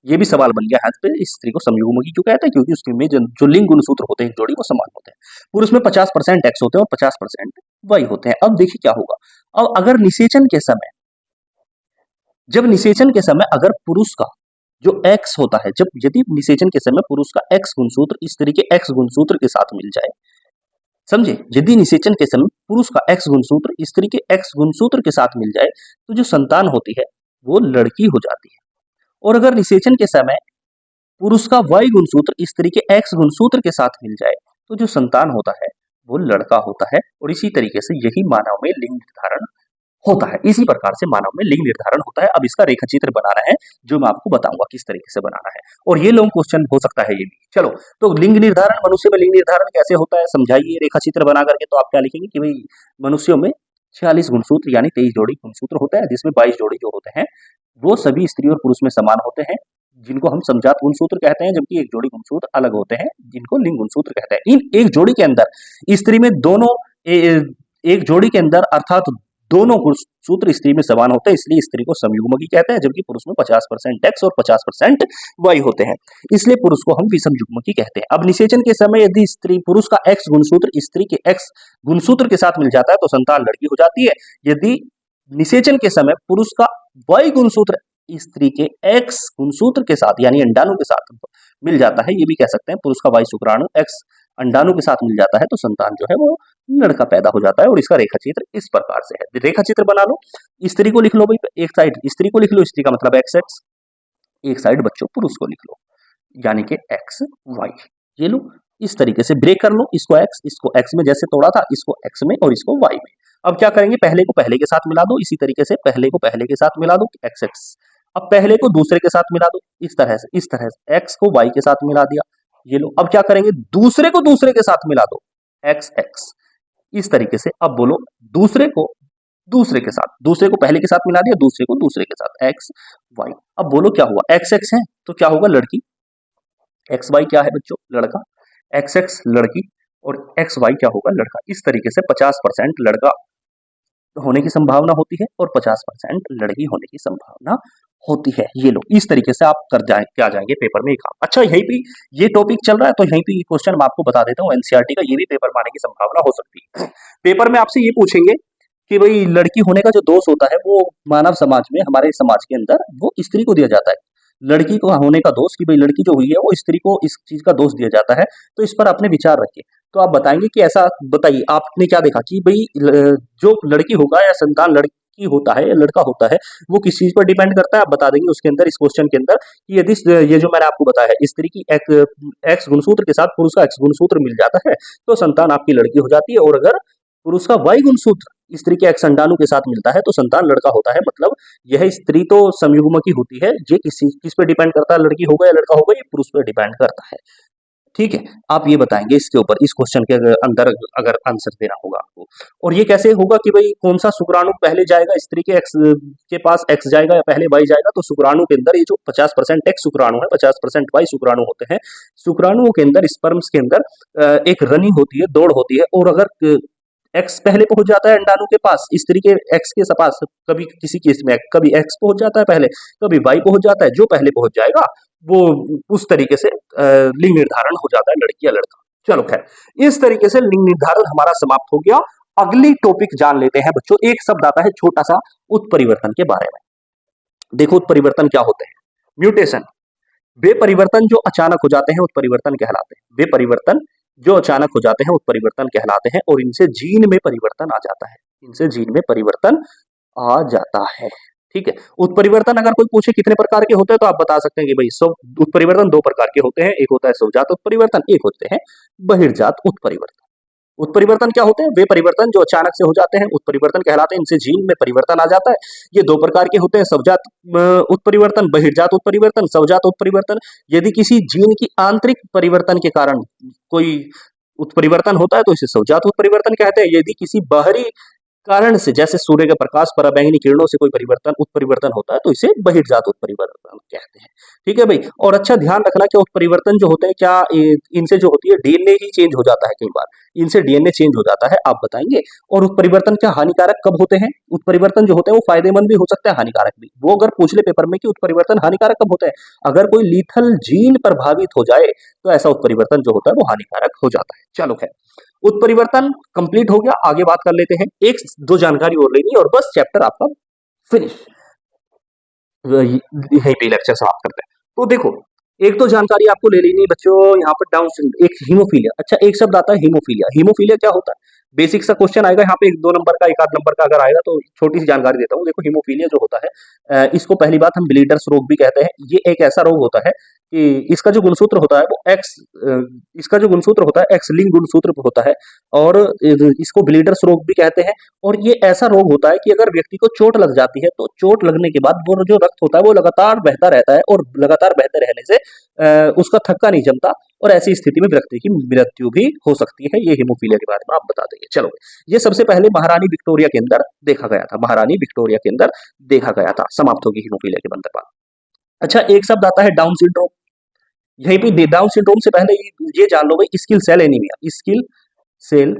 ये भी सवाल बन गया हाथ पे, स्त्री को समयुग्मकी क्यों कहते हैं, क्योंकि उसमें जो लिंग गुणसूत्र होते हैं एक जोड़ी वो समान होते हैं। पुरुष में 50% एक्स होते हैं और 50% वाई होते हैं। अब देखिए क्या होगा, अब अगर निषेचन के समय, जब निषेचन के समय अगर पुरुष का जो एक्स होता है, जब यदि निषेचन के समय पुरुष का एक्स गुणसूत्र स्त्री के एक्स गुणसूत्र के साथ मिल जाए, समझे, यदि निषेचन के समय पुरुष का एक्स गुणसूत्र स्त्री के एक्स गुणसूत्र के साथ मिल जाए तो जो संतान होती है वो लड़की हो जाती है। और अगर निषेचन के समय पुरुष का वाई गुणसूत्र स्त्री के एक्स गुणसूत्र के साथ मिल जाए तो जो संतान होता है वो लड़का होता है। और इसी तरीके से यही मानव में लिंग निर्धारण होता है, इसी प्रकार से मानव में लिंग निर्धारण होता है। अब इसका रेखा चित्र बनाना है जो मैं आपको बताऊंगा किस तरीके से बनाना है, और ये लॉन्ग क्वेश्चन हो सकता है ये भी। चलो, तो लिंग निर्धारण, मनुष्य में लिंग निर्धारण कैसे होता है समझाइए रेखा चित्र बना करके। तो आप क्या लिखेंगे कि भाई मनुष्यों में 46 गुणसूत्र यानी 23 जोड़ी गुणसूत्र होता है, जिसमें 22 जोड़ी जो होते हैं वो सभी स्त्री और पुरुष में समान होते हैं, जिनको हम समजात गुणसूत्र कहते हैं, जबकि एक जोड़ी गुणसूत्र अलग होते हैं जिनको लिंग गुणसूत्र कहते हैं। इन एक जोड़ी के अंदर स्त्री में दोनों एक जोड़ी के अंदर अर्थात दोनों गुणसूत्र स्त्री में समान होते हैं, इसलिए स्त्री को समयुग्मकी कहते हैं, जबकि पुरुष में 50% एक्स और 50% वाई होते हैं, इसलिए पुरुष को हम विषम युग्मकी कहते हैं। अब निषेचन के समय यदि स्त्री पुरुष का एक्स गुणसूत्र स्त्री के एक्स गुणसूत्र के साथ मिल जाता है तो संतान लड़की हो जाती है। यदि निषेचन के समय पुरुष का वाई गुणसूत्र स्त्री के एक्स गुणसूत्र के साथ यानी अंडाणु के साथ मिल जाता है, ये भी कह सकते हैं पुरुष का वाई शुक्राणु एक्स अंडाणु के साथ मिल जाता है तो संतान जो है वो लड़का पैदा हो जाता है। और इसका रेखा चित्र इस प्रकार से है, रेखा चित्र बना लो। स्त्री को लिख लो भाई, एक साइड स्त्री को लिख लो, स्त्री का मतलब एक्स एक्स, एक साइड बच्चों पुरुष को लिख लो यानी कि एक्स वाई। ये लो इस तरीके से ब्रेक कर लो, इसको एक्स में जैसे तोड़ा था इसको एक्स में और इसको वाई में। अब क्या करेंगे, पहले को पहले के साथ मिला दो, इसी तरीके से पहले को पहले के साथ मिला दो एक्स एक्स। अब पहले को दूसरे के साथ मिला दो इस तरह से एक्स को वाई के साथ मिला दिया। ये लो, अब क्या करेंगे, दूसरे को दूसरे के साथ मिला दो एक्स एक्स, इस तरीके से। अब बोलो दूसरे को दूसरे के साथ, दूसरे को पहले के साथ मिला दिया, दूसरे को दूसरे के साथ एक्स वाई। अब बोलो क्या हुआ, एक्स एक्स है तो क्या होगा लड़की, एक्स वाई क्या है बच्चों लड़का, एक्स एक्स लड़की और एक्स वाई क्या होगा लड़का। इस तरीके से 50% लड़का होने की संभावना होती है और 50% लड़की होने की संभावना होती है। ये लो इस तरीके से आप क्या जाएंगे पेपर में काम। अच्छा, यहीं पे ये टॉपिक चल रहा है तो यहीं पे ये क्वेश्चन मैं आपको बता देता हूँ, एनसीईआरटी का ये भी पेपर में आने की संभावना हो सकती है। पेपर में आपसे ये पूछेंगे कि भाई लड़की होने का जो दोष होता है वो मानव समाज में, हमारे समाज के अंदर वो स्त्री को दिया जाता है। लड़की को होने का दोष कि भाई लड़की जो हुई है वो स्त्री को इस चीज का दोष दिया जाता है, तो इस पर आपने विचार रखिए। तो आप बताएंगे कि ऐसा, बताइए आपने क्या देखा कि भाई जो लड़की होगा या संतान लड़की होता है या लड़का होता है वो किस चीज पर डिपेंड करता है, आप बता देंगे उसके अंदर, इस क्वेश्चन के अंदर, कि यदि ये जो मैंने आपको बताया है स्त्री की एक्स गुणसूत्र के साथ पुरुष का एक्स गुणसूत्र मिल जाता है तो संतान आपकी लड़की हो जाती है, और अगर पुरुष का वाई गुणसूत्र स्त्री के एक्स अंडाणु के साथ मिलता है तो संतान लड़का होता है। मतलब यह स्त्री तो समयुग्मकी होती है, ये किस पे डिपेंड करता है, लड़की होगा या लड़का होगा, ये पुरुष पे डिपेंड करता है। ठीक है, आप ये बताएंगे इसके ऊपर, इस क्वेश्चन के अंदर अगर आंसर देना होगा आपको। और ये कैसे होगा कि भाई कौन सा शुक्राणु पहले जाएगा, स्त्री के एक्स के पास एक्स जाएगा या पहले वाई जाएगा, तो शुक्राणु के अंदर ये जो 50% एक्स शुक्राणु है 50% वाई शुक्राणु होते हैं, शुक्राणुओं के अंदर स्पर्म्स के अंदर एक रनिंग होती है, दौड़ होती है, और अगर एक्स पहले पहुंच जाता है अंडाणु के पास स्त्री के एक्स के पास, कभी किसी केस में कभी एक्स पहुंच जाता है पहले, कभी वाई पहुंच जाता है, जो पहले पहुंच जाएगा वो उस तरीके से लिंग निर्धारण हो जाता है लड़की या लड़का। चलो खैर, इस तरीके से लिंग निर्धारण हमारा समाप्त हो गया। अगली टॉपिक जान लेते हैं बच्चों, एक शब्द आता है छोटा सा उत्परिवर्तन के बारे में। देखो उत्परिवर्तन क्या होते हैं, म्यूटेशन, वे परिवर्तन जो अचानक हो जाते हैं उत्परिवर्तन कहलाते हैं, वे परिवर्तन जो अचानक हो जाते हैं उत्परिवर्तन कहलाते हैं, और इनसे जीन में परिवर्तन आ जाता है, इनसे जीन में परिवर्तन आ जाता है। ठीक है, उत्परिवर्तन अगर कोई पूछे कितने प्रकार के होते हैं तो आप बता सकते हैं कि भाई उत्परिवर्तन 2 प्रकार के होते हैं, एक होता है स्वजात उत्परिवर्तन, एक होते हैं बहिर्जात उत्परिवर्तन। उत्परिवर्तन क्या होते हैं? वे परिवर्तन जो अचानक से हो जाते हैं, उत्परिवर्तन कहलाते हैं। इनसे जीन में परिवर्तन आ जाता है। ये दो प्रकार के होते हैं, स्वजात उत्परिवर्तन, बहिर्जात उत्परिवर्तन। स्वजात उत्परिवर्तन, यदि किसी जीन की आंतरिक परिवर्तन के कारण कोई उत्परिवर्तन होता है तो इसे स्वजात उत्परिवर्तन कहते हैं। यदि किसी बाहरी कारण से, जैसे सूर्य के प्रकाश, पराबैंगनी किरणों से कोई परिवर्तन उत्परिवर्तन होता है तो इसे बहिर्जात उत्परिवर्तन कहते हैं। ठीक है भाई। और अच्छा ध्यान रखना कि उत्परिवर्तन जो होते हैं, क्या इनसे जो होती है डीएनए ही चेंज हो जाता है? कई बार इनसे डीएनए चेंज हो जाता है, आप बताएंगे। और उत्परिवर्तन क्या हानिकारक कब होते हैं? उत्परिवर्तन जो होते हैं वो फायदेमंद भी हो सकते हैं, हानिकारक भी। वो अगर पूछ ले पेपर में कि उत्परिवर्तन हानिकारक कब होते हैं, अगर कोई लीथल जीन प्रभावित हो जाए तो ऐसा उत्परिवर्तन जो होता है वो हानिकारक हो जाता है। चलो खैर, उत्परिवर्तन कंप्लीट हो गया, आगे बात कर लेते हैं। एक दो जानकारी और लेनी और बस चैप्टर आपका फिनिश, यहीं पे लेक्चर समाप्त करते हैं। तो देखो, एक तो जानकारी आपको ले लेनी है बच्चों, यहाँ पर डाउन सिंड्रोम, एक हीमोफीलिया। अच्छा, एक शब्द आता है हीमोफीलिया। हीमोफीलिया क्या होता है? बेसिक सा क्वेश्चन आएगा यहाँ पे, एक दो नंबर का, एक आध नंबर का अगर आएगा तो छोटी सी जानकारी देता हूँ। देखो, हीमोफीलिया जो होता है, इसको पहली बात हम ब्लीडर्स रोग भी कहते हैं। ये एक ऐसा रोग होता है कि इसका जो गुणसूत्र होता है वो इसका जो गुणसूत्र होता है एक्स लिंक गुणसूत्र होता है, और इसको ब्लीडर्स रोग भी कहते हैं। और ये ऐसा रोग होता है कि अगर व्यक्ति को चोट लग जाती है तो चोट लगने के बाद वो जो रक्त होता है वो लगातार बहता रहता है, और लगातार बहते रहने से उसका थक्का नहीं जमता, और ऐसी स्थिति में व्यक्ति की मृत्यु भी हो सकती है। ये हीमोफीलिया के बारे में आप बता देंगे। चलो, ये सबसे पहले महारानी विक्टोरिया के अंदर देखा गया था। महारानी विक्टोरिया के अंदर देखा गया था। समाप्त होगी हीमोफीलिया के बंदर बात। अच्छा, एक शब्द आता है डाउन सिंड्रोम। यहीं पे डाउन सिंड्रोम से पहले ये जान लो भाई, sickle cell anaemia. Sickle cell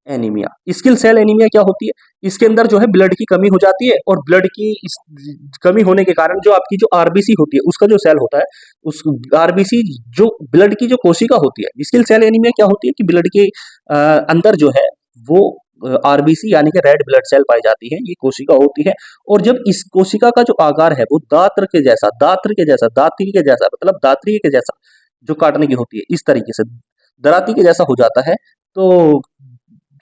anaemia, sickle cell anaemia क्या होती है? इसके अंदर जो है ब्लड की कमी हो जाती है, और ब्लड की कमी होने के कारण जो आपकी जो आरबीसी होती है, उसका जो सेल होता है, उस आरबीसी जो ब्लड की जो कोशिका होती है, स्किल सेल एनीमिया क्या होती है कि ब्लड के अंदर जो है वो आरबीसी यानी कि रेड ब्लड सेल पाई जाती है, ये कोशिका होती है। और जब इस कोशिका का जो आकार है वो दात्र के जैसा, दात्री के जैसा, मतलब दात्री के जैसा, जो काटने की होती है, इस तरीके से दराती के जैसा हो जाता है, तो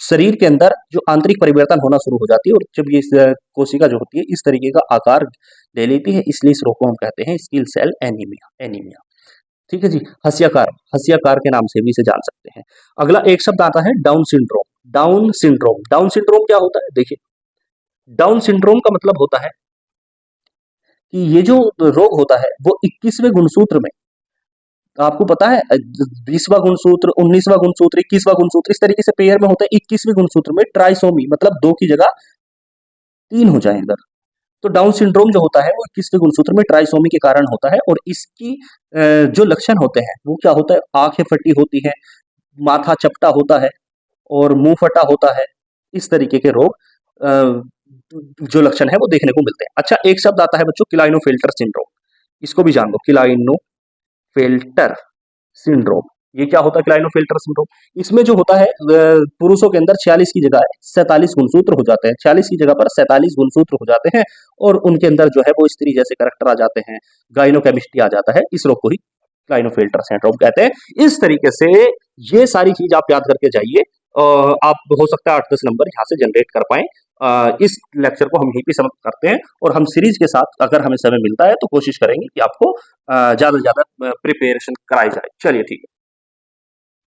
शरीर के अंदर जो आंतरिक परिवर्तन होना शुरू हो जाती है, और जब ये कोशिका जो होती है इस तरीके का आकार ले लेती है, इसलिए इस रोग को हम कहते हैं स्किल सेल एनीमिया। ठीक है जी। हसियाकार के नाम से भी इसे जान सकते हैं। अगला एक शब्द आता है डाउन सिंड्रोम। डाउन सिंड्रोम क्या होता है? देखिए, डाउन सिंड्रोम का मतलब होता है कि ये जो रोग होता है वो 21वें गुणसूत्र में, आपको पता है 20वां गुणसूत्र, 19वां गुणसूत्र, 21वां गुणसूत्र, इस तरीके से पेयर में होता है। 21वें गुणसूत्र में ट्राइसोमी, मतलब 2 की जगह 3 हो जाए इधर। तो डाउन सिंड्रोम जो होता है वो 21वें गुणसूत्र में ट्राइसोमी के कारण होता है। और इसकी जो लक्षण होते हैं वो क्या होता है? आंखें फटी होती है, माथा चपटा होता है, और मुंह फटा होता है। इस तरीके के रोग जो लक्षण है वो देखने को मिलते हैं। अच्छा, एक शब्द आता है बच्चों क्लाइनोफिल्टर सिंड्रोम। इसको भी जान लो, क्लाइनोफिल्टर सिंड्रोम। ये क्या होता है क्लाइनोफिल्टर सिंड्रोम? इसमें जो होता है पुरुषों के अंदर 46 की जगह 47 गुणसूत्र हो जाते हैं, 46 की जगह पर 47 गुणसूत्र हो जाते हैं, और उनके अंदर जो है वो स्त्री जैसे करैक्टर आ जाते हैं, गाइनोकेमिस्ट्री आ जाता है। इस रोग को ही क्लाइनोफिल्टर सिंड्रोम कहते हैं। इस तरीके से ये सारी चीज आप याद करके जाइए, आप हो सकता है 8-10 नंबर यहाँ से जनरेट कर पाए। इस लेक्चर को हम यहीं पे समाप्त करते हैं, और हम सीरीज के साथ अगर हमें समय मिलता है तो कोशिश करेंगे कि आपको ज्यादा से ज्यादा प्रिपरेशन कराई जाए। चलिए, ठीक है।